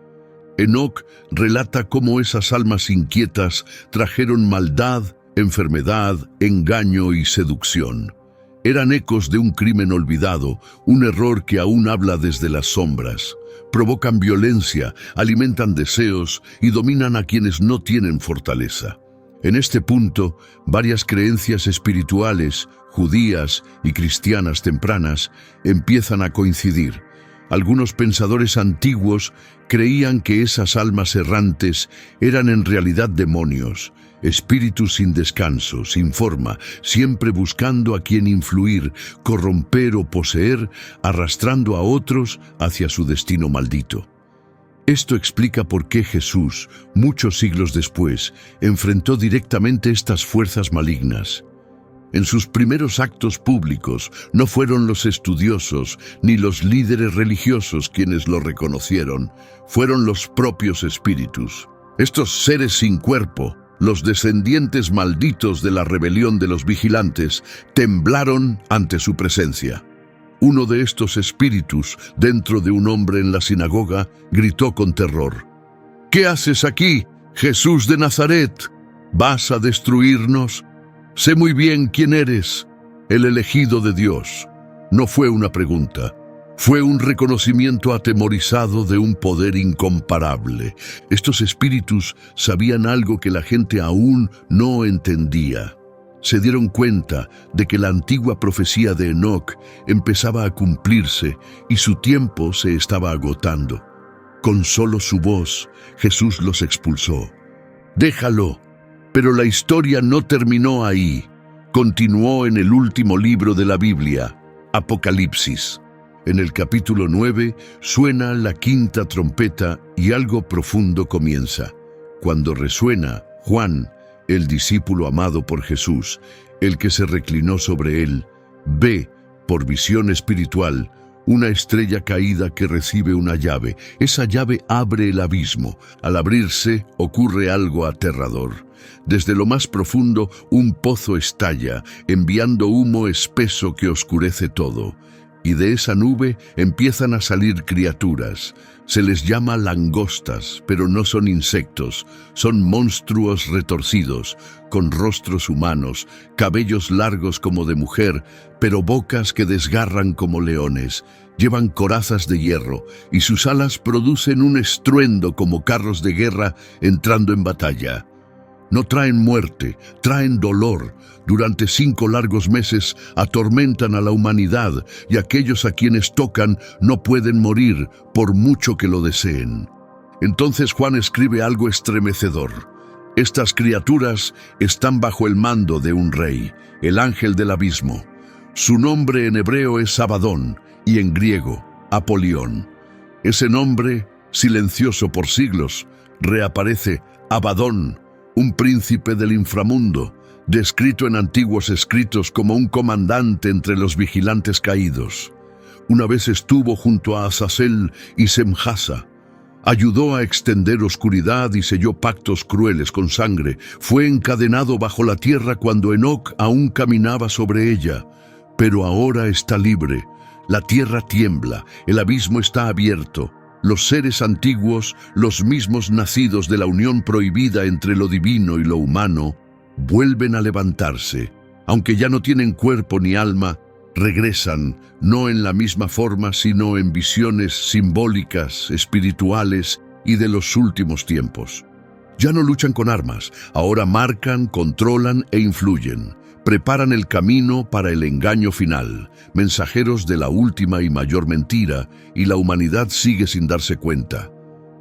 Enoc relata cómo esas almas inquietas trajeron maldad, enfermedad, engaño y seducción. Eran ecos de un crimen olvidado, un error que aún habla desde las sombras. Provocan violencia, alimentan deseos y dominan a quienes no tienen fortaleza. En este punto, varias creencias espirituales, judías y cristianas tempranas, empiezan a coincidir. Algunos pensadores antiguos creían que esas almas errantes eran en realidad demonios, espíritus sin descanso, sin forma, siempre buscando a quien influir, corromper o poseer, arrastrando a otros hacia su destino maldito. Esto explica por qué Jesús, muchos siglos después, enfrentó directamente estas fuerzas malignas. En sus primeros actos públicos no fueron los estudiosos ni los líderes religiosos quienes lo reconocieron, fueron los propios espíritus. Estos seres sin cuerpo, los descendientes malditos de la rebelión de los vigilantes, temblaron ante su presencia. Uno de estos espíritus, dentro de un hombre en la sinagoga, gritó con terror: «¿Qué haces aquí, Jesús de Nazaret? ¿Vas a destruirnos? Sé muy bien quién eres, el elegido de Dios». No fue una pregunta, fue un reconocimiento atemorizado de un poder incomparable. Estos espíritus sabían algo que la gente aún no entendía. Se dieron cuenta de que la antigua profecía de Enoc empezaba a cumplirse y su tiempo se estaba agotando. Con solo su voz, Jesús los expulsó. «Déjalo». Pero la historia no terminó ahí. Continuó en el último libro de la Biblia, Apocalipsis. En el capítulo 9 suena la quinta trompeta y algo profundo comienza. Cuando resuena, Juan, el discípulo amado por Jesús, el que se reclinó sobre él, ve, por visión espiritual, una estrella caída que recibe una llave. Esa llave abre el abismo. Al abrirse, ocurre algo aterrador. Desde lo más profundo, un pozo estalla, enviando humo espeso que oscurece todo. Y de esa nube empiezan a salir criaturas. Se les llama langostas, pero no son insectos. Son monstruos retorcidos, con rostros humanos, cabellos largos como de mujer, pero bocas que desgarran como leones. Llevan corazas de hierro, y sus alas producen un estruendo como carros de guerra entrando en batalla. No traen muerte, traen dolor. Durante 5 largos meses atormentan a la humanidad y aquellos a quienes tocan no pueden morir por mucho que lo deseen. Entonces Juan escribe algo estremecedor. Estas criaturas están bajo el mando de un rey, el ángel del abismo. Su nombre en hebreo es Abadón y en griego, Apolión. Ese nombre, silencioso por siglos, reaparece Abadón, un príncipe del inframundo, descrito en antiguos escritos como un comandante entre los vigilantes caídos. Una vez estuvo junto a Azazel y Semjasa. Ayudó a extender oscuridad y selló pactos crueles con sangre. Fue encadenado bajo la tierra cuando Enoc aún caminaba sobre ella. Pero ahora está libre. La tierra tiembla, el abismo está abierto. Los seres antiguos, los mismos nacidos de la unión prohibida entre lo divino y lo humano, vuelven a levantarse. Aunque ya no tienen cuerpo ni alma, regresan, no en la misma forma, sino en visiones simbólicas, espirituales y de los últimos tiempos. Ya no luchan con armas, ahora marcan, controlan e influyen. Preparan el camino para el engaño final, mensajeros de la última y mayor mentira, y la humanidad sigue sin darse cuenta.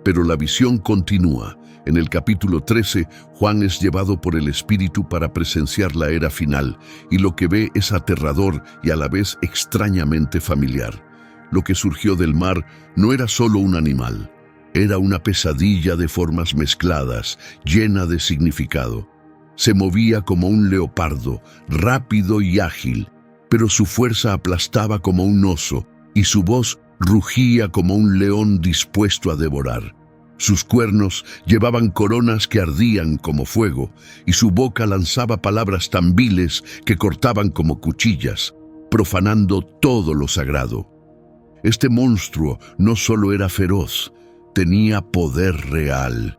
Pero la visión continúa. En el capítulo 13, Juan es llevado por el Espíritu para presenciar la era final, y lo que ve es aterrador y a la vez extrañamente familiar. lo que surgió del mar no era solo un animal, era una pesadilla de formas mezcladas, llena de significado. Se movía como un leopardo, rápido y ágil, pero su fuerza aplastaba como un oso y su voz rugía como un león dispuesto a devorar. Sus cuernos llevaban coronas que ardían como fuego y su boca lanzaba palabras tan viles que cortaban como cuchillas, profanando todo lo sagrado. Este monstruo no solo era feroz, tenía poder real.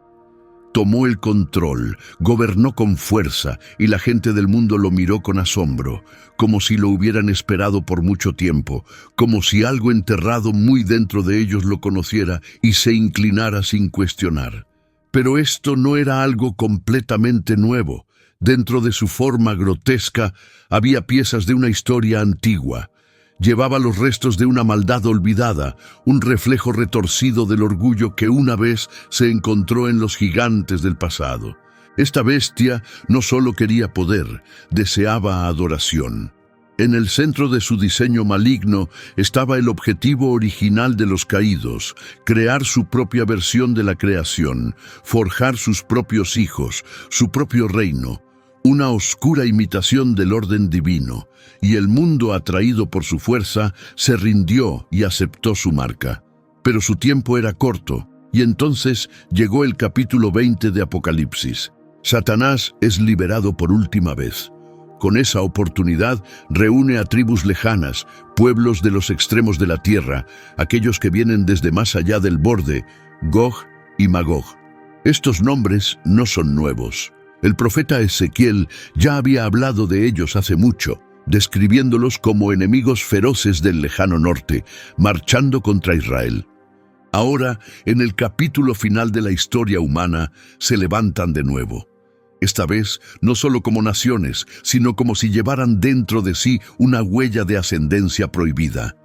Tomó el control, gobernó con fuerza y la gente del mundo lo miró con asombro, como si lo hubieran esperado por mucho tiempo, como si algo enterrado muy dentro de ellos lo conociera y se inclinara sin cuestionar. Pero esto no era algo completamente nuevo. Dentro de su forma grotesca había piezas de una historia antigua. Llevaba los restos de una maldad olvidada, un reflejo retorcido del orgullo que una vez se encontró en los gigantes del pasado. Esta bestia no solo quería poder, deseaba adoración. En el centro de su diseño maligno estaba el objetivo original de los caídos, crear su propia versión de la creación, forjar sus propios hijos, su propio reino, una oscura imitación del orden divino, y el mundo, atraído por su fuerza, se rindió y aceptó su marca. Pero su tiempo era corto, y entonces llegó el capítulo 20 de Apocalipsis. Satanás es liberado por última vez. Con esa oportunidad reúne a tribus lejanas, pueblos de los extremos de la tierra, aquellos que vienen desde más allá del borde, Gog y Magog. Estos nombres no son nuevos. El profeta Ezequiel ya había hablado de ellos hace mucho, describiéndolos como enemigos feroces del lejano norte, marchando contra Israel. Ahora, en el capítulo final de la historia humana, se levantan de nuevo. Esta vez, no solo como naciones, sino como si llevaran dentro de sí una huella de ascendencia prohibida.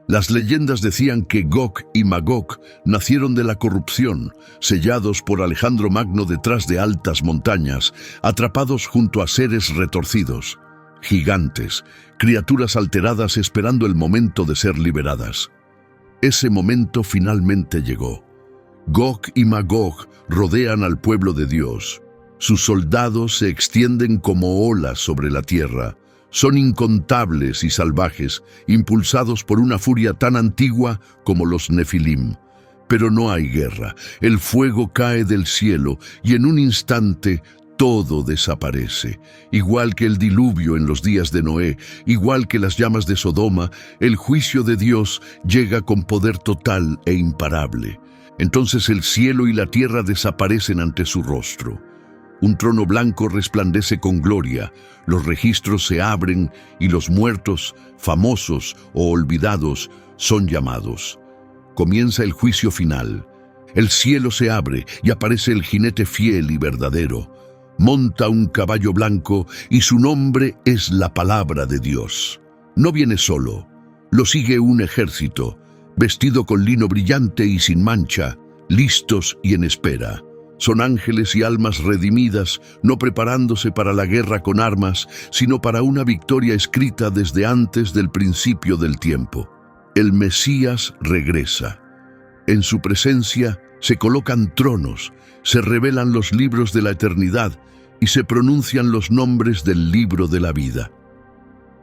Las leyendas decían que Gog y Magog nacieron de la corrupción, sellados por Alejandro Magno detrás de altas montañas, atrapados junto a seres retorcidos, gigantes, criaturas alteradas esperando el momento de ser liberadas. Ese momento finalmente llegó. Gog y Magog rodean al pueblo de Dios. Sus soldados se extienden como olas sobre la tierra. Son incontables y salvajes, impulsados por una furia tan antigua como los Nefilim. Pero no hay guerra. El fuego cae del cielo y en un instante todo desaparece. Igual que el diluvio en los días de Noé, igual que las llamas de Sodoma, el juicio de Dios llega con poder total e imparable. Entonces el cielo y la tierra desaparecen ante su rostro. Un trono blanco resplandece con gloria, los registros se abren y los muertos, famosos o olvidados, son llamados. Comienza el juicio final. El cielo se abre y aparece el jinete fiel y verdadero. Monta un caballo blanco y su nombre es la palabra de Dios. No viene solo, lo sigue un ejército, vestido con lino brillante y sin mancha, listos y en espera. Son ángeles y almas redimidas, no preparándose para la guerra con armas, sino para una victoria escrita desde antes del principio del tiempo. El Mesías regresa. En su presencia se colocan tronos, se revelan los libros de la eternidad y se pronuncian los nombres del libro de la vida.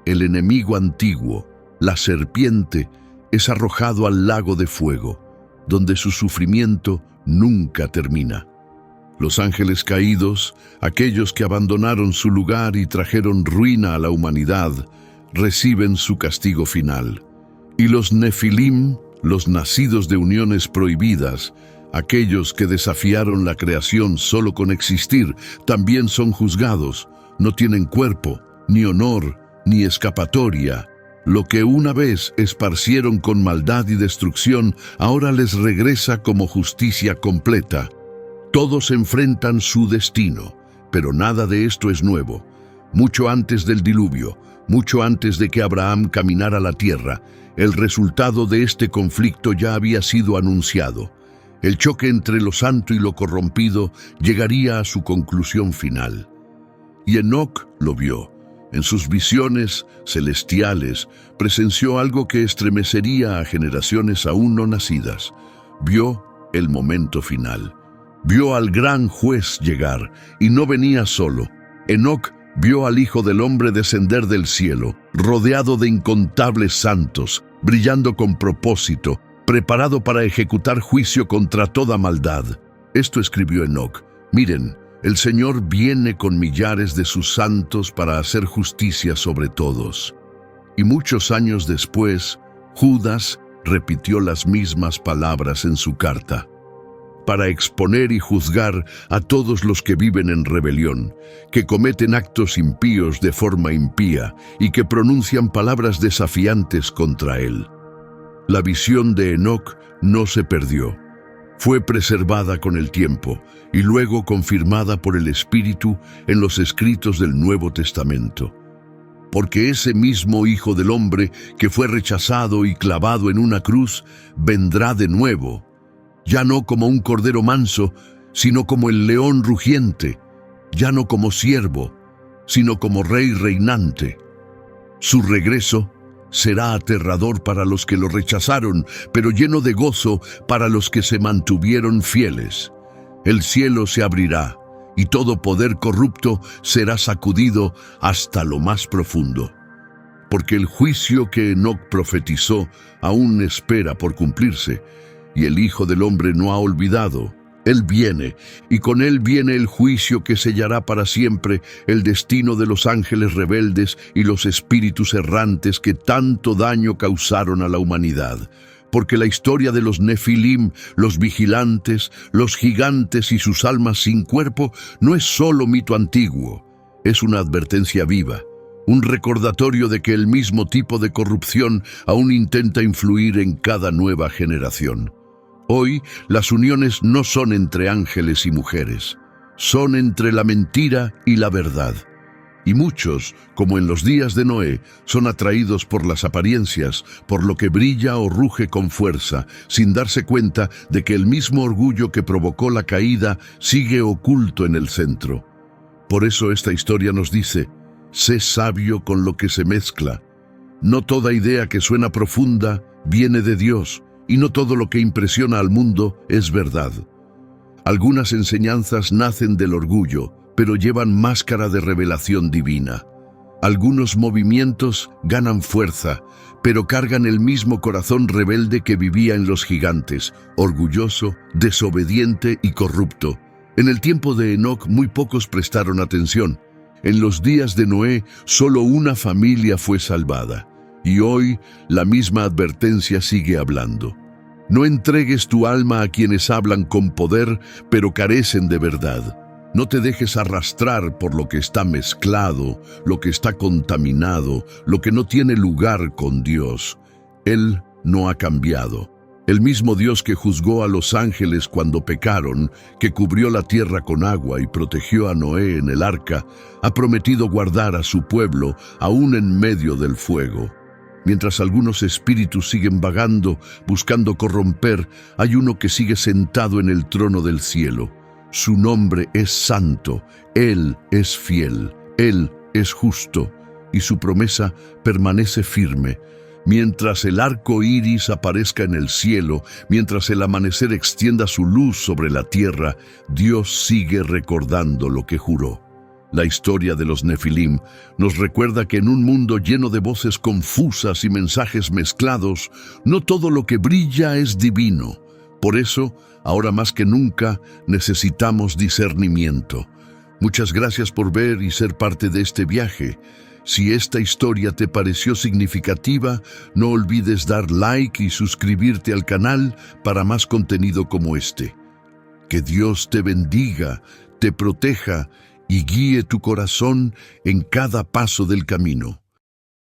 El enemigo antiguo, la serpiente, es arrojado al lago de fuego, donde su sufrimiento nunca termina. Los ángeles caídos, aquellos que abandonaron su lugar y trajeron ruina a la humanidad, reciben su castigo final. Y los Nefilim, los nacidos de uniones prohibidas, aquellos que desafiaron la creación solo con existir, también son juzgados. No tienen cuerpo, ni honor, ni escapatoria. Lo que una vez esparcieron con maldad y destrucción, ahora les regresa como justicia completa. Todos enfrentan su destino, pero nada de esto es nuevo. Mucho antes del diluvio, mucho antes de que Abraham caminara la tierra, el resultado de este conflicto ya había sido anunciado. El choque entre lo santo y lo corrompido llegaría a su conclusión final. Y Enoc lo vio. En sus visiones celestiales presenció algo que estremecería a generaciones aún no nacidas. Vio el momento final. Vio al gran juez llegar, y no venía solo. Enoc vio al Hijo del Hombre descender del cielo, rodeado de incontables santos, brillando con propósito, preparado para ejecutar juicio contra toda maldad. Esto escribió Enoc: miren, el Señor viene con millares de sus santos para hacer justicia sobre todos. Y muchos años después, Judas repitió las mismas palabras en su carta, para exponer y juzgar a todos los que viven en rebelión, que cometen actos impíos de forma impía y que pronuncian palabras desafiantes contra él. La visión de Enoc no se perdió. Fue preservada con el tiempo y luego confirmada por el Espíritu en los escritos del Nuevo Testamento. Porque ese mismo Hijo del Hombre que fue rechazado y clavado en una cruz vendrá de nuevo, ya no como un cordero manso, sino como el león rugiente, ya no como siervo, sino como rey reinante. Su regreso será aterrador para los que lo rechazaron, pero lleno de gozo para los que se mantuvieron fieles. El cielo se abrirá, y todo poder corrupto será sacudido hasta lo más profundo. Porque el juicio que Enoc profetizó aún espera por cumplirse, y el Hijo del Hombre no ha olvidado. Él viene, y con él viene el juicio que sellará para siempre el destino de los ángeles rebeldes y los espíritus errantes que tanto daño causaron a la humanidad. Porque la historia de los Nefilim, los vigilantes, los gigantes y sus almas sin cuerpo no es solo mito antiguo, es una advertencia viva, un recordatorio de que el mismo tipo de corrupción aún intenta influir en cada nueva generación. Hoy, las uniones no son entre ángeles y mujeres, son entre la mentira y la verdad. Y muchos, como en los días de Noé, son atraídos por las apariencias, por lo que brilla o ruge con fuerza, sin darse cuenta de que el mismo orgullo que provocó la caída sigue oculto en el centro. Por eso esta historia nos dice: sé sabio con lo que se mezcla. No toda idea que suena profunda viene de Dios, y no todo lo que impresiona al mundo es verdad. Algunas enseñanzas nacen del orgullo, pero llevan máscara de revelación divina. Algunos movimientos ganan fuerza, pero cargan el mismo corazón rebelde que vivía en los gigantes, orgulloso, desobediente y corrupto. En el tiempo de Enoc muy pocos prestaron atención. En los días de Noé solo una familia fue salvada. Y hoy la misma advertencia sigue hablando. No entregues tu alma a quienes hablan con poder, pero carecen de verdad. No te dejes arrastrar por lo que está mezclado, lo que está contaminado, lo que no tiene lugar con Dios. Él no ha cambiado. El mismo Dios que juzgó a los ángeles cuando pecaron, que cubrió la tierra con agua y protegió a Noé en el arca, ha prometido guardar a su pueblo aún en medio del fuego. Mientras algunos espíritus siguen vagando, buscando corromper, hay uno que sigue sentado en el trono del cielo. Su nombre es santo, Él es fiel, Él es justo, y su promesa permanece firme. Mientras el arco iris aparezca en el cielo, mientras el amanecer extienda su luz sobre la tierra, Dios sigue recordando lo que juró. La historia de los Nefilim nos recuerda que en un mundo lleno de voces confusas y mensajes mezclados, no todo lo que brilla es divino. Por eso, ahora más que nunca, necesitamos discernimiento. Muchas gracias por ver y ser parte de este viaje. Si esta historia te pareció significativa, no olvides dar like y suscribirte al canal para más contenido como este. Que Dios te bendiga, te proteja y guíe tu corazón en cada paso del camino.